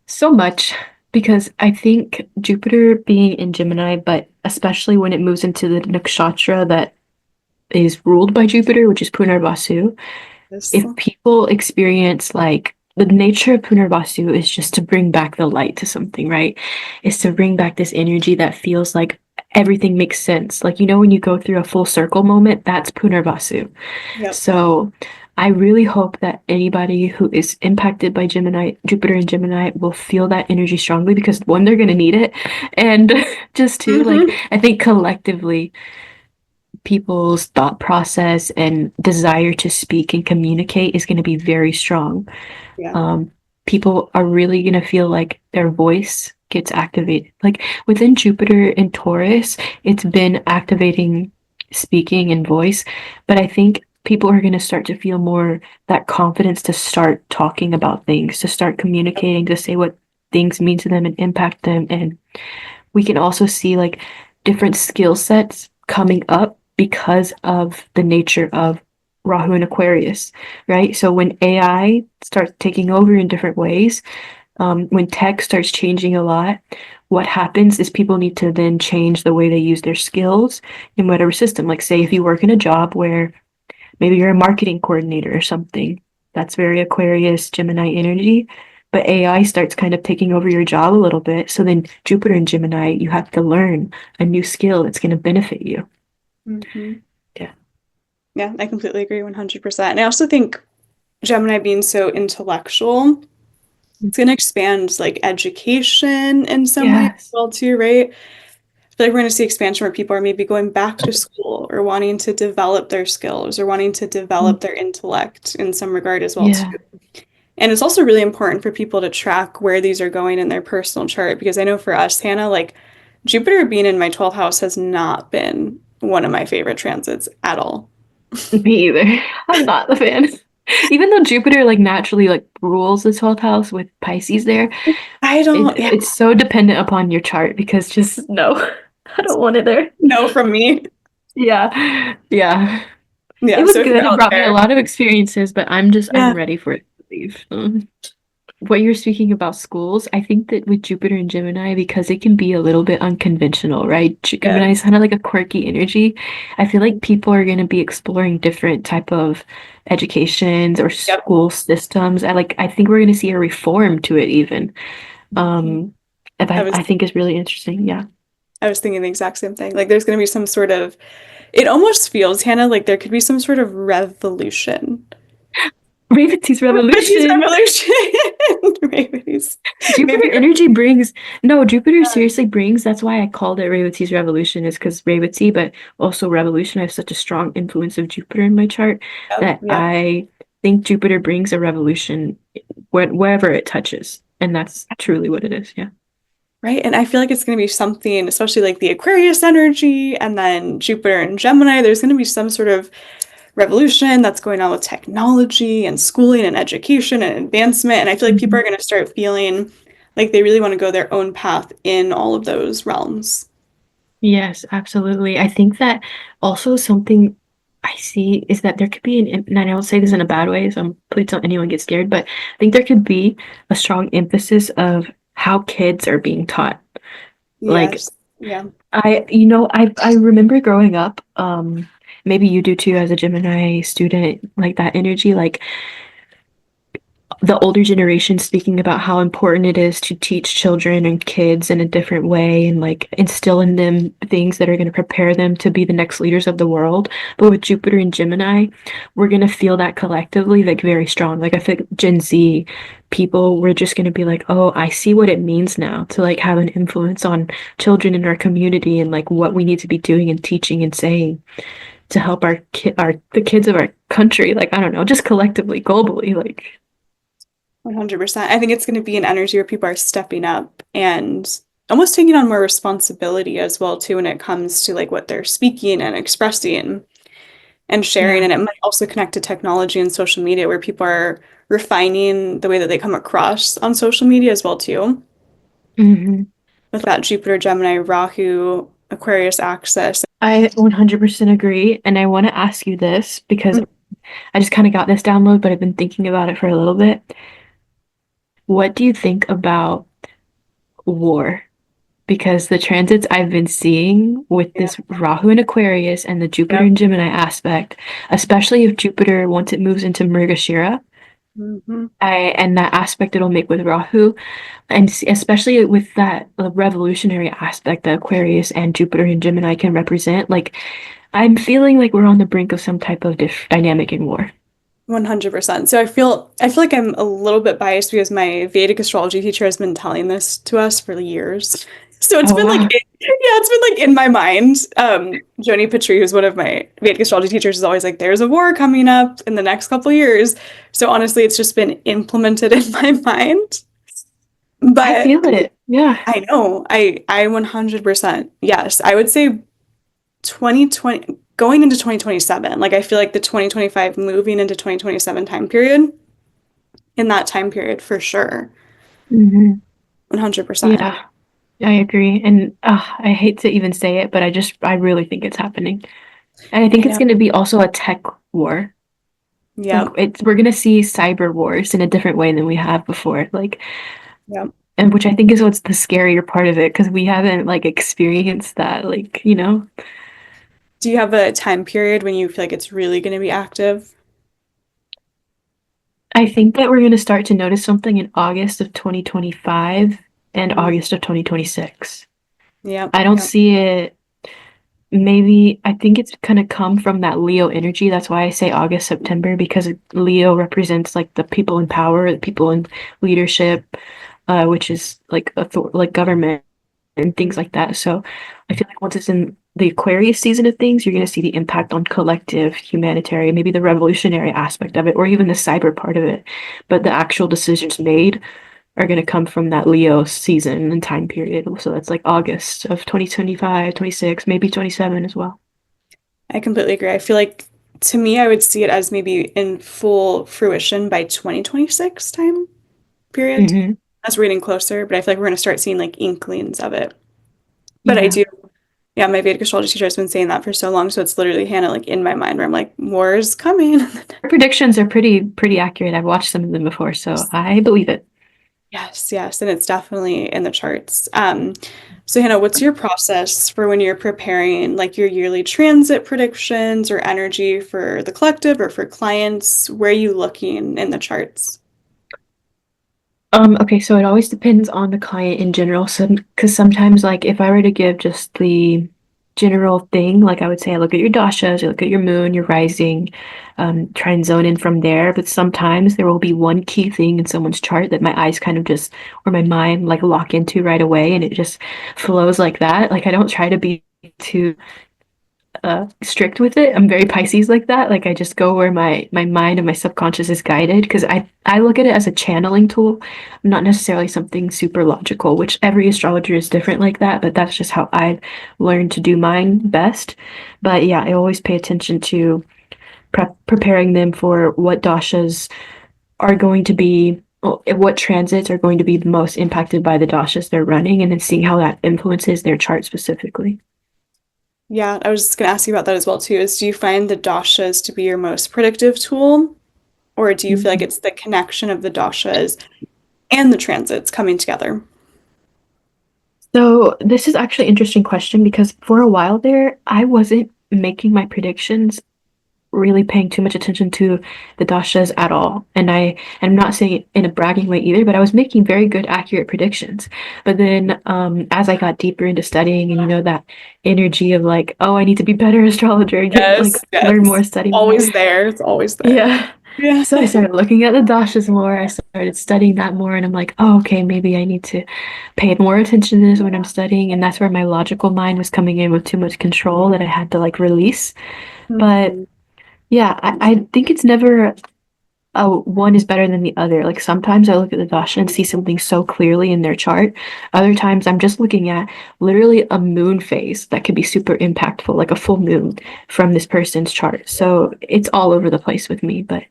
S2: So much because I think Jupiter being in Gemini, but especially when it moves into the nakshatra that is ruled by Jupiter, which is Punarvasu,
S1: This,
S2: if people experience like the nature of Punarvasu is just to bring back the light to something, right? Is to bring back this energy that feels like everything makes sense. Like, when you go through a full circle moment, that's Punarvasu.
S1: yep.
S2: So I really hope that anybody who is impacted by Gemini, Jupiter and Gemini will feel that energy strongly because one, they're going to need it. And just two, like,
S1: Hmm.
S2: I think collectively, people's thought process and desire to speak and communicate is going to be very strong.
S1: Yeah.
S2: um, People are really going to feel like their voice gets activated. Like within Jupiter and Taurus, it's been activating speaking and voice, but I think people are going to start to feel more that confidence to start talking about things, to start communicating, to say what things mean to them and impact them. And we can also see like different skill sets coming up because of the nature of Rahu and Aquarius, right? So when AI starts taking over in different ways, when tech starts changing a lot, what happens is people need to then change the way they use their skills in whatever system. Like, say, if you work in a job where maybe you're a marketing coordinator or something, that's very Aquarius, Gemini energy. But AI starts kind of taking over your job a little bit. So then Jupiter and Gemini, you have to learn a new skill that's going to benefit you.
S1: Hmm.
S2: Yeah.
S1: Yeah, I completely agree 100%. And I also think Gemini being so intellectual, it's going to expand like education in some way as
S2: Yes.
S1: well too, right? I feel like we're going to see expansion where people are maybe going back to school or wanting to develop their skills or wanting to develop their intellect in some regard as well too.
S2: Yeah.
S1: And it's also really important for people to track where these are going in their personal chart because I know for us, Hannah, like Jupiter being in my 12th house has not been one of my favorite transits at all.
S2: Me either. I'm not the fan. Even though Jupiter like naturally like rules the 12th house with Pisces there,
S1: I don't, yeah,
S2: it's so dependent upon your chart because just no, I don't want it there.
S1: no from me.
S2: Yeah. Yeah. It
S1: Yeah,
S2: was
S1: so if you're
S2: good. It
S1: out
S2: brought me a
S1: there,
S2: lot of experiences, but I'm
S1: yeah,
S2: ready for it to leave. What you're speaking about schools, I think that with Jupiter and Gemini, because it can be a little bit unconventional, right?
S1: yeah,
S2: Gemini is kind of like a quirky energy. I feel like people are going to be exploring different type of educations or
S1: yep.
S2: school systems. I think we're going to see a reform to it even. Um, and
S1: I
S2: I
S1: was
S2: think is really interesting. Yeah.
S1: I was thinking the exact same thing. Like there's going to be some sort of, it almost feels, Hannah, like there could be some sort of revolution.
S2: Revatis
S1: Refugees
S2: Revolution.
S1: revolution. Refugees. Maybe
S2: Jupiter
S1: you're
S2: energy brings no, Jupiter seriously brings, that's why I called it Revati's revolution, is because Revati, but also revolution. I have such a strong influence of Jupiter in my chart
S1: yep,
S2: that
S1: yep.
S2: I think Jupiter brings a revolution wherever it touches. And that's truly what it is. Yeah.
S1: Right. And I feel like it's going to be something, especially like the Aquarius energy and then Jupiter and Gemini. There's going to be some sort of revolution that's going on with technology and schooling and education and advancement. And I feel like people
S2: Mhm.
S1: are going to start feeling like they really want to go their own path in all of those realms.
S2: Yes, absolutely. I think that also something I see is that there could be and I don't say this in a bad way, so please don't anyone get scared, but I think there could be a strong emphasis of how kids are being taught. Like
S1: Yes. Yeah.
S2: I remember growing up, maybe you do too as a Gemini student, like that energy, like the older generation speaking about how important it is to teach children and kids in a different way and like instill in them things that are going to prepare them to be the next leaders of the world. But with Jupiter and Gemini, we're going to feel that collectively like very strong. Like I feel like Gen Z people, we're just going to be like, oh, I see what it means now to like have an influence on children in our community and like what we need to be doing and teaching and saying to help our the kids of our country. Like, I don't know, just collectively, globally, like.
S1: 100%. I think it's going to be an energy where people are stepping up and almost taking on more responsibility as well too when it comes to like what they're speaking and expressing and sharing.
S2: Yeah.
S1: And it might also connect to technology and social media where people are refining the way that they come across on social media as well too.
S2: Mhm.
S1: With that Jupiter, Gemini, Rahu, Aquarius axis.
S2: I 100% agree. And I want to ask you this because I just kind of got this download, but I've been thinking about it for a little bit. What do you think about war? Because the transits I've been seeing with
S1: Yeah.
S2: this Rahu and Aquarius and the Jupiter
S1: Yep.
S2: and Gemini aspect, especially if Jupiter, once it moves into Mrigashira,
S1: Hmm.
S2: and that aspect it'll make with Rahu, and especially with that revolutionary aspect that Aquarius and Jupiter and Gemini can represent, like I'm feeling like we're on the brink of some type of dynamic in war.
S1: 100%. So I feel like I'm a little bit biased because my Vedic astrology teacher has been telling this to us for years. So it's
S2: Oh,
S1: been like
S2: wow.
S1: it's been like in my mind. Joni Petrie, who's one of my Vedic astrology teachers, is always like, "There's a war coming up in the next couple years." So honestly, it's just been implemented in my mind.
S2: I
S1: But
S2: feel it. Yeah.
S1: I know I 100% yes. I would say 2020 going into 2027. Like I feel like the 2025 moving into 2027 time period in that time period for sure.
S2: Hmm.
S1: 100%.
S2: Yeah, I agree. And I hate to even say it, but I really think it's happening. And I
S1: I
S2: think it's
S1: know.
S2: going to be also a tech war. Like
S1: Yep.
S2: we're going to see cyber wars in a different way than we have before. Like,
S1: Yep.
S2: and which I think is what's the scarier part of it because we haven't like experienced that. Like,
S1: Do you have a time period when you feel like it's really going to be active?
S2: I think that we're going to start to notice something in August of 2025 and
S1: Mm,
S2: August of 2026.
S1: yep.
S2: I don't
S1: Yep.
S2: see it. Maybe I think it's gonna come from that Leo energy. That's why I say August, September, because Leo represents like the people in power, the people in leadership, which is like like government and things
S1: Mm,
S2: like that. So I feel like once it's in the Aquarius season of things, you're gonna see the impact on collective humanitarian, maybe the revolutionary aspect of it, or even the cyber part of it. But the actual decisions made are going to come from that Leo season and time period. So that's like August of 2025, 26, maybe 27 as well.
S1: I completely agree. I feel like to me, I would see it as maybe in full fruition by 2026 time period
S2: Hmm.
S1: as we're getting closer, but I feel like we're going to start seeing like inklings of it. But I
S2: Yeah.
S1: do, yeah, my Vedic astrology teacher has been saying that for so long, so it's literally Hannah like in my mind where I'm like, war is coming.
S2: Predictions are pretty accurate. I've watched some of them before, so I believe it.
S1: Yes, yes, and it's definitely in the charts. So Hannah, what's your process for when you're preparing like your yearly transit predictions or energy for the collective or for clients? Where are you looking in the charts?
S2: Okay, so it always depends on the client in general. So, because sometimes, like, if I were to give just the general thing, like I would say, I look at your dashas, you look at your moon, your rising, try and zone in from there. But sometimes there will be one key thing in someone's chart that my eyes kind of just, or my mind, like, lock into right away, and it just flows like that. Like, I don't try to be too strict with it. I'm very Pisces like that. Like I just go where my mind and my subconscious is guided because I look at it as a channeling tool, not necessarily something super logical, which every astrologer is different like that, but that's just how I learned to do mine best. But yeah, I always pay attention to preparing them for what dashas are going to be what transits are going to be the most impacted by the dashas they're running and then seeing how that influences their chart specifically.
S1: Yeah, I was just going to ask you about that as well too. Is do you find the dashas to be your most predictive tool, or do you feel like
S2: Mhm.
S1: it's the connection of the dashas and the transits coming together?
S2: So this is actually an interesting question because for a while there, I wasn't making my predictions really paying too much attention to the dashas at all. And I'm not saying it in a bragging way either, but I was making very good, accurate predictions. But then as I got deeper into studying and that energy of like, oh, I need to be better astrologer, get like
S1: Yes,
S2: learn more,
S1: yes.
S2: study more.
S1: Always there. It's always there.
S2: Yeah.
S1: Yeah.
S2: So I started looking at the dashas more. I started studying that more, and I'm like, oh, okay, maybe I need to pay more attention to this when I'm studying. And that's where my logical mind was coming in with too much control that I had to like release. But
S1: Mhm.
S2: yeah, I think it's never one is better than the other. Like sometimes I look at the dasha and see something so clearly in their chart. Other times I'm just looking at literally a moon phase that could be super impactful, like a full moon from this person's chart. So it's all over the place with me, but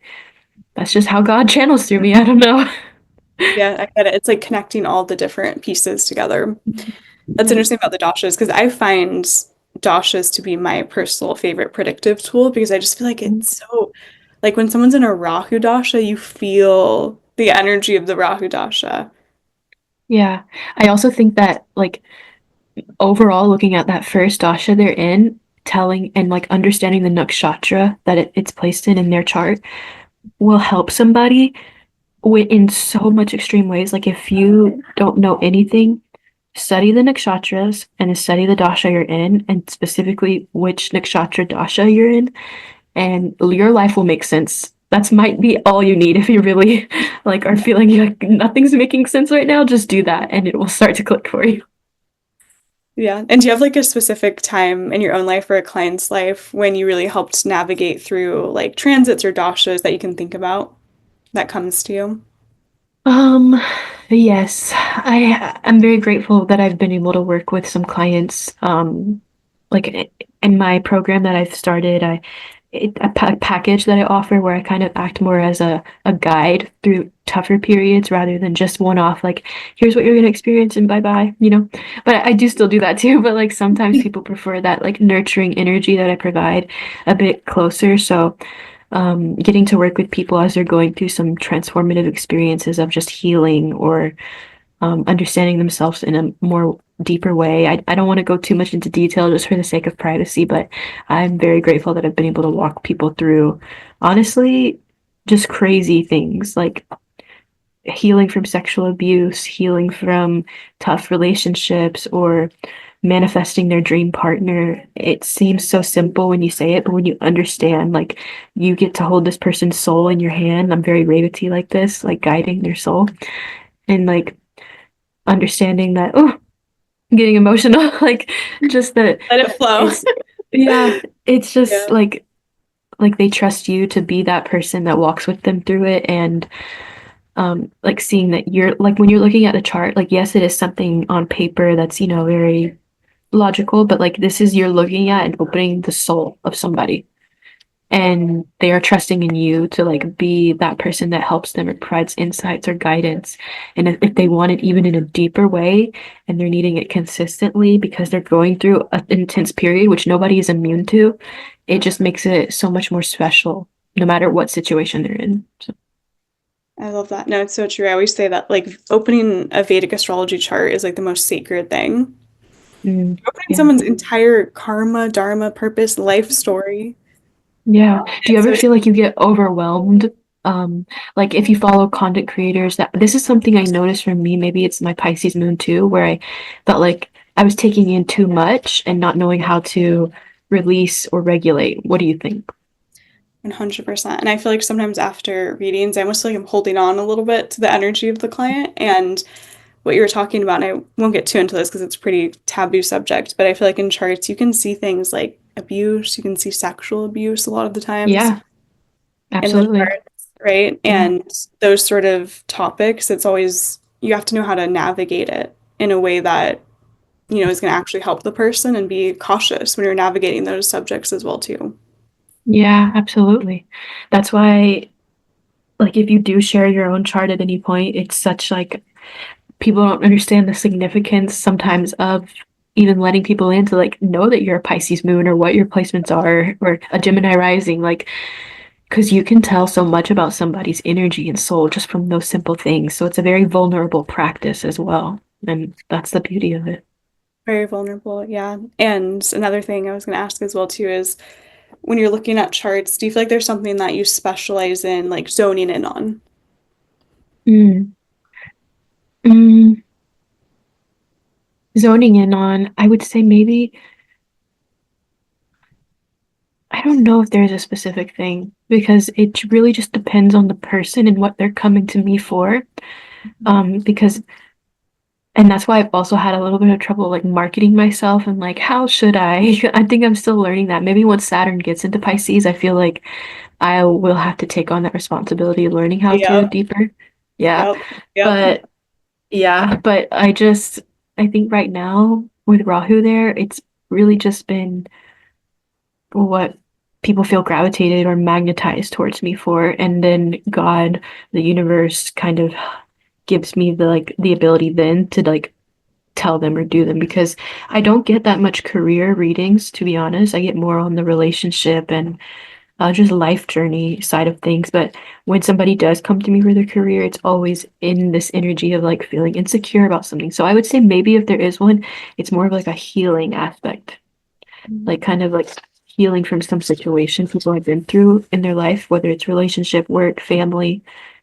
S2: that's just how God channels through me. I don't know.
S1: Yeah, I get it. It's like connecting all the different pieces together. That's
S2: Yeah.
S1: interesting about the dashas because I find dashas to be my personal favorite predictive tool because I just feel like it's so like when someone's in a Rahu dasha, you feel the energy of the Rahu dasha.
S2: Yeah. I also think that like overall looking at that first dasha they're in, telling and like understanding the nakshatra that it's placed in their chart will help somebody in so much extreme ways. Like if you don't know anything, study the nakshatras and study the dasha you're in, and specifically which nakshatra dasha you're in, and your life will make sense That's might be all you need if you really like are feeling like nothing's making sense right now. Just do that and it will start to click for you.
S1: Yeah. And do you have like a specific time in your own life or a client's life when you really helped navigate through like transits or dashas that you can think about that comes to you?
S2: Um, yes, I'm very grateful that I've been able to work with some clients. Like in my program that I've started, a package that I offer where I kind of act more as a guide through tougher periods rather than just one off, like, here's what you're gonna experience and bye bye, you know. But I do still do that too, but like sometimes people prefer that like nurturing energy that I provide a bit closer. So getting to work with people as they're going through some transformative experiences of just healing or understanding themselves in a more deeper way. I don't want to go too much into detail just for the sake of privacy, but I'm very grateful that I've been able to walk people through, honestly, just crazy things like healing from sexual abuse, healing from tough relationships, or manifesting their dream partner. It seems so simple when you say it, but when you understand, like, you get to hold this person's soul in your hand. I'm very Revati like this, like guiding their soul and like understanding that, oh, I'm getting emotional, like just that
S1: Let it flow.
S2: it's, yeah, it's just
S1: Yeah.
S2: like they trust you to be that person that walks with them through it. And like seeing that you're like when you're looking at the chart, like yes, it is something on paper that's, you know, very logical, but like this is you're looking at and opening the soul of somebody. And they are trusting in you to like be that person that helps them or provides insights or guidance. And if they want it even in a deeper way and they're needing it consistently because they're going through an intense period, which nobody is immune to, it just makes it so much more special, no matter what situation they're in. So,
S1: I love that. No, it's so true. I always say that like opening a Vedic astrology chart is like the most sacred thing. Opening
S2: yeah.
S1: someone's entire karma, dharma, purpose, life story.
S2: Yeah. Do you
S1: It's
S2: ever
S1: so
S2: feel like you get overwhelmed? Like if you follow content creators that this is something I noticed for me, maybe it's my Pisces moon too, where I felt like I was taking in too much and not knowing how to release or regulate. What do you think?
S1: 100%. And I feel like sometimes after readings, I almost feel like I'm holding on a little bit to the energy of the client. And what you were talking about, and I won't get too into this because it's a pretty taboo subject, but I feel like in charts, you can see things like abuse, you can see sexual abuse a lot of the times
S2: Yeah,
S1: in the
S2: absolutely.
S1: charts, right?
S2: Yeah.
S1: And those sort of topics, it's always, you have to know how to navigate it in a way that, you know, is going to actually help the person and be cautious when you're navigating those subjects as well, too.
S2: Yeah, absolutely. That's why like if you do share your own chart at any point, it's such like people don't understand the significance sometimes of even letting people in to like know that you're a Pisces moon or what your placements are or a Gemini rising, like because you can tell so much about somebody's energy and soul just from those simple things. So it's a very vulnerable practice as well. And that's the beauty of it.
S1: Very vulnerable, yeah. And another thing I was going to ask as well, too, is when you're looking at charts, do you feel like there's something that you specialize in, like zoning in on?
S2: Mm. Mm. Zoning in on, I would say maybe, I don't know if there's a specific thing because it really just depends on the person and what they're coming to me for. Because and that's why I've also had a little bit of trouble like marketing myself and like how should I? I think I'm still learning that. Maybe once Saturn gets into Pisces, I feel like I will have to take on that responsibility of learning how to
S1: Yep,
S2: deeper. Yeah.
S1: yep, yep.
S2: But yeah, but I think right now with Rahu there, it's really just been what people feel gravitated or magnetized towards me for. And then God, the universe kind of gives me the like the ability then to like tell them or do them because I don't get that much career readings, to be honest. I get more on the relationship and just life journey side of things. But when somebody does come to me for their career, it's always in this energy of like feeling insecure about something. So I would say maybe if there is one, it's more of like a healing aspect, like kind of like healing from some situation people have been through in their life, whether it's relationship, work, family,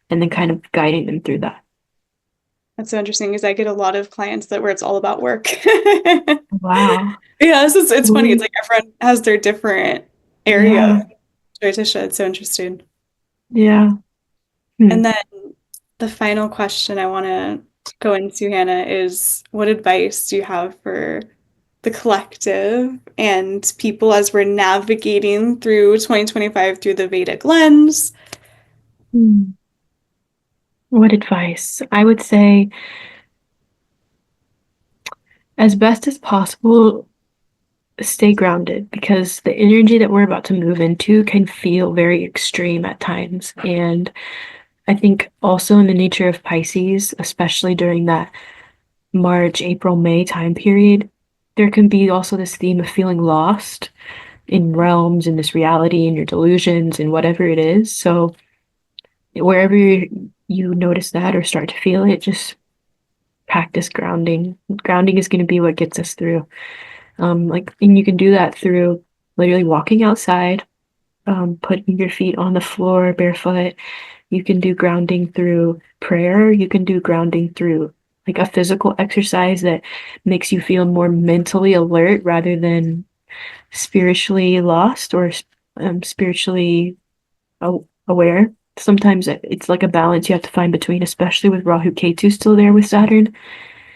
S2: and then kind of guiding them through that.
S1: That's so interesting because I get a lot of clients that where it's all about work.
S2: Wow.
S1: Yeah, it's funny. It's
S2: Ooh,
S1: like everyone has their different area of
S2: yeah.
S1: Jyotisha. It's so interesting.
S2: Yeah. Hmm.
S1: And then the final question I want to go into, Hannah, is what advice do you have for the collective and people as we're navigating through 2025 through the Vedic lens?
S2: Hmm. What advice? I would say, as best as possible, stay grounded because the energy that we're about to move into can feel very extreme at times. And I think also in the nature of Pisces, especially during that March, April, May time period, there can be also this theme of feeling lost in realms, in this reality, in your delusions, and whatever it is. So wherever you notice that or start to feel it, just practice grounding. Grounding is going to be what gets us through. And you can do that through literally walking outside, putting your feet on the floor barefoot. You can do grounding through prayer. You can do grounding through like a physical exercise that makes you feel more mentally alert rather than spiritually lost or spiritually aware. Sometimes it's like a balance you have to find between, especially with Rahu Ketu still there with Saturn.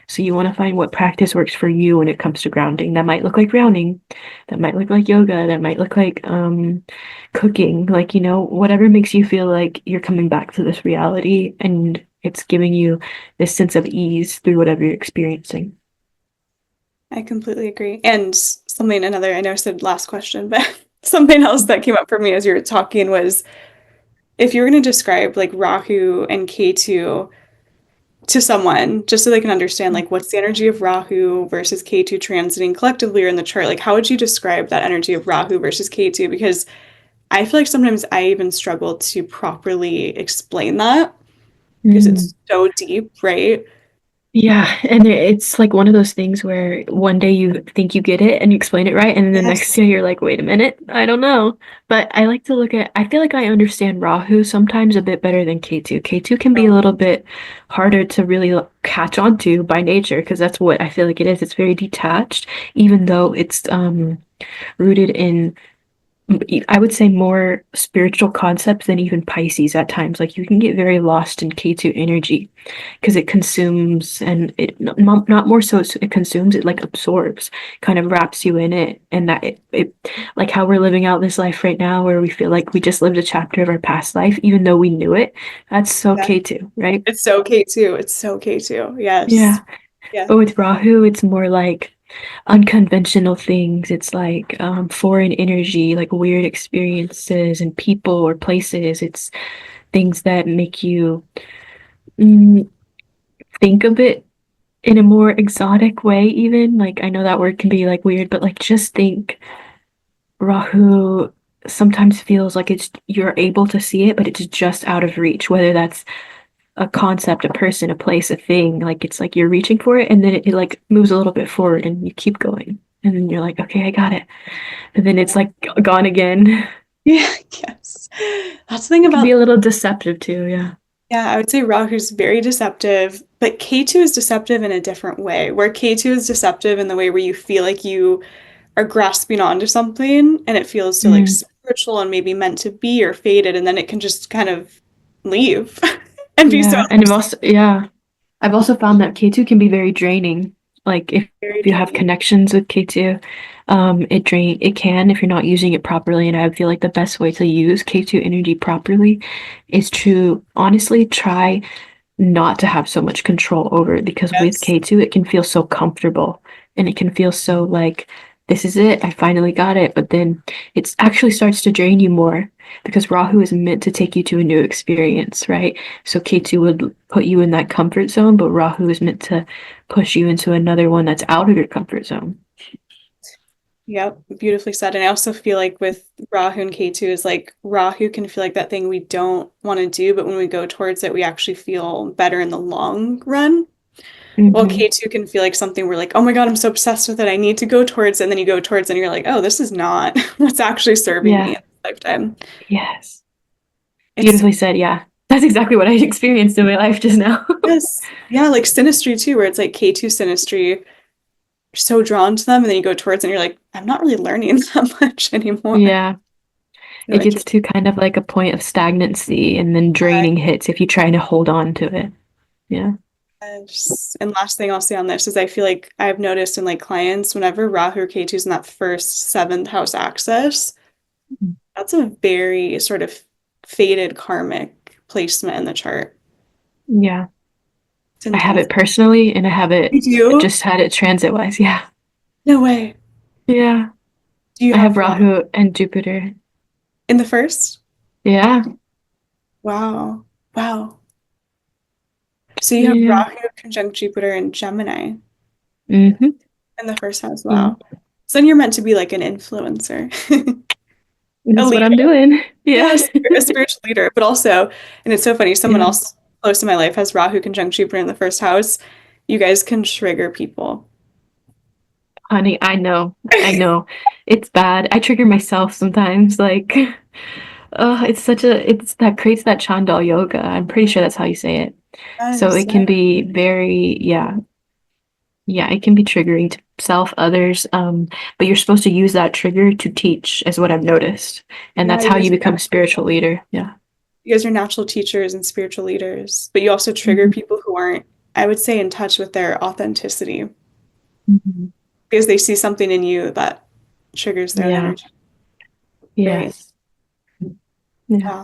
S2: So you want to find what practice works for you when it comes to grounding. That might look like grounding, that might look like yoga, that might look like cooking, like, whatever makes you feel like you're coming back to this reality and it's giving you this sense of ease through whatever you're experiencing.
S1: I completely agree. And something another, I know I said last question, but something else that came up for me as you were talking was if you were going to describe like Rahu and Ketu to someone, just so they can understand like what's the energy of Rahu versus Ketu transiting collectively or in the chart, like how would you describe that energy of Rahu versus Ketu? Because I feel like sometimes I even struggle to properly explain that because
S2: Mm.
S1: it's so deep, right?
S2: Yeah, and it's like one of those things where one day you think you get it and you explain it right, and then the next
S1: Yes.
S2: day you're like, wait a minute, I don't know. But I like to I feel like I understand Rahu sometimes a bit better than Ketu. Ketu can be a little bit harder to really catch on to by nature because that's what I feel like it is. It's very detached, even though it's rooted in I would say more spiritual concepts than even Pisces at times. Like you can get very lost in Ketu energy because it consumes and not more so it consumes, it like absorbs, kind of wraps you in it. And that it like how we're living out this life right now where we feel like we just lived a chapter of our past life, even though we knew it. That's so
S1: Yeah.
S2: Ketu, right?
S1: It's so K2. It's so K2.
S2: Yeah.
S1: Yes. Yeah.
S2: But with Rahu, it's more like unconventional things. It's like foreign energy, like weird experiences and people or places. It's things that make you mm, think of it in a more exotic way, even. Like, I know that word can be like weird, but like just think Rahu sometimes feels like you're able to see it, but it's just out of reach, whether that's a concept, a person, a place, a thing. Like it's like you're reaching for it and then it like moves a little bit forward and you keep going. And then you're like, okay, I got it. And then it's like gone again.
S1: Yeah. Yes. That's the thing
S2: It can be
S1: about,
S2: a little deceptive too, yeah.
S1: yeah, I would say Rahu's very deceptive, but K2 is deceptive in a different way, where K2 is deceptive in the way where you feel like you are grasping onto something and it feels so like
S2: Mm,
S1: spiritual and maybe meant to be or fated, and then it can just kind of leave and be so
S2: yeah. And I've also found that K2 can be very draining. Like
S1: very
S2: if you have
S1: draining.
S2: connections with K2, it can if you're not using it properly. And I feel like the best way to use K2 energy properly is to honestly try not to have so much control over it because with
S1: Yes.
S2: K2 it can feel so comfortable and it can feel so like this is it, I finally got it, but then it actually starts to drain you more because Rahu is meant to take you to a new experience, right? So K2 would put you in that comfort zone, but Rahu is meant to push you into another one that's out of your comfort zone.
S1: Yep, beautifully said. And I also feel like with Rahu and K2 is like Rahu can feel like that thing we don't want to do, but when we go towards it, we actually feel better in the long run. Well,
S2: Hmm.
S1: K2 can feel like something we're like, oh my God, I'm so obsessed with it. I need to go towards it. And then you go towards it and you're like, oh, this is not what's actually serving me in
S2: Yeah,
S1: this lifetime.
S2: yes.
S1: It's,
S2: Beautifully said, yeah. That's exactly what I experienced in my life just now.
S1: yes. Yeah, like synastry too, where it's like K2 synastry, you're so drawn to them. And then you go towards it and you're like, I'm not really learning that much anymore.
S2: Yeah.
S1: No,
S2: It gets
S1: interesting.
S2: to kind of like a point of stagnancy and then draining hits if you try to hold on to it. Yeah.
S1: And last thing I'll say on this is I feel like I've noticed in like clients, whenever Rahu or Ketu is in that first seventh house axis, that's a very sort of fated karmic placement in the chart.
S2: Yeah.
S1: It's
S2: I have
S1: intense.
S2: it personally and I have it
S1: You do?
S2: just had it transit wise. Yeah.
S1: No way.
S2: Yeah.
S1: Do you
S2: I have
S1: have
S2: Rahu and Jupiter.
S1: in the first?
S2: Yeah.
S1: Wow. Wow. So you have
S2: Yeah.
S1: Rahu conjunct Jupiter and Gemini
S2: Hmm.
S1: in the first house.
S2: Yeah.
S1: Wow. So then you're meant to be like an influencer, a
S2: That's what
S1: leader.
S2: I'm doing. Yeah.
S1: Yeah, a spiritual leader, but also, and it's so funny, someone
S2: Yeah.
S1: else close to my life has Rahu conjunct Jupiter in the first house. You guys can trigger people.
S2: Honey, I know. I know. It's bad. I trigger myself sometimes. Like, oh, it's that creates that Chandal yoga. I'm pretty sure that's how you say it. So
S1: Yes,
S2: it can be very, yeah, yeah, it can be triggering to self, others. But you're supposed to use that trigger to teach, is what I've noticed. And
S1: yeah,
S2: that's how you become a spiritual leader. Yeah.
S1: you guys are natural teachers and spiritual leaders, but you also trigger
S2: Mhm.
S1: people who aren't, I would say, in touch with their authenticity
S2: Mhm.
S1: because they see something in you that triggers their own
S2: Yeah.
S1: energy. Very,
S2: Yes. Yeah.
S1: wow.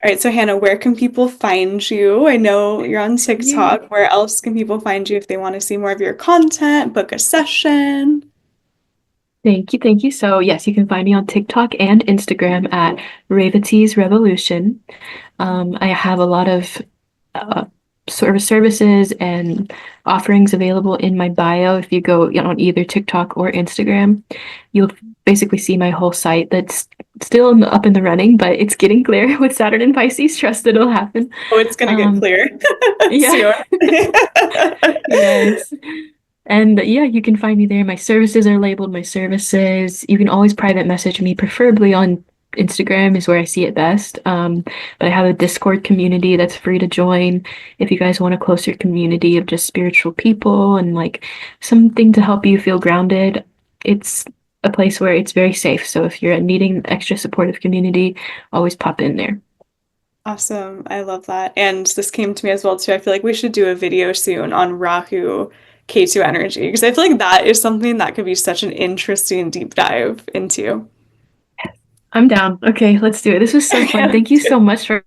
S1: All right, so Hannah, where can people find you? I know you're on
S2: Yeah.
S1: TikTok. Where else can people find you if they want to see more of your content, book a session?
S2: Thank you. Thank you. So, yes, you can find me on TikTok and Instagram at Revatis Revolution. I have a lot of uh, services and offerings available in my bio. If you go on either TikTok or Instagram, you'll basically see my whole site that's still up in the running, but it's getting clear with Saturn and Pisces. Trust it'll happen.
S1: Oh, it's gonna get
S2: Um,
S1: clear
S2: yeah.
S1: soon.
S2: Yes. And yeah, you can find me there. My services are labeled my services. You can always private message me, preferably on Instagram is where I see it best. But I have a Discord community that's free to join if you guys want a closer community of just spiritual people and like something to help you feel grounded. It's a place where it's very safe. So if you're needing extra supportive community, always pop in there.
S1: Awesome. I love that. And this came to me as well too. I feel like we should do a video soon on Rahu Ketu energy because I feel like that is something that could be such an interesting deep dive into.
S2: I'm down. Okay, let's do it. This was so fun.
S1: Okay,
S2: Thank you so much for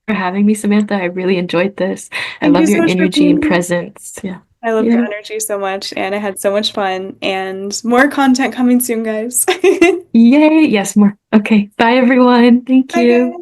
S2: having me, Samantha. I really enjoyed this. I
S1: thank you
S2: love
S1: so
S2: your
S1: much for
S2: energy
S1: being
S2: and
S1: here.
S2: presence. Yeah.
S1: I love your
S2: Yeah.
S1: energy so much, and I had so much fun. And more content coming soon, guys.
S2: Yay. Yes, more. Okay. Bye, everyone. Thank
S1: Bye,
S2: you.
S1: guys.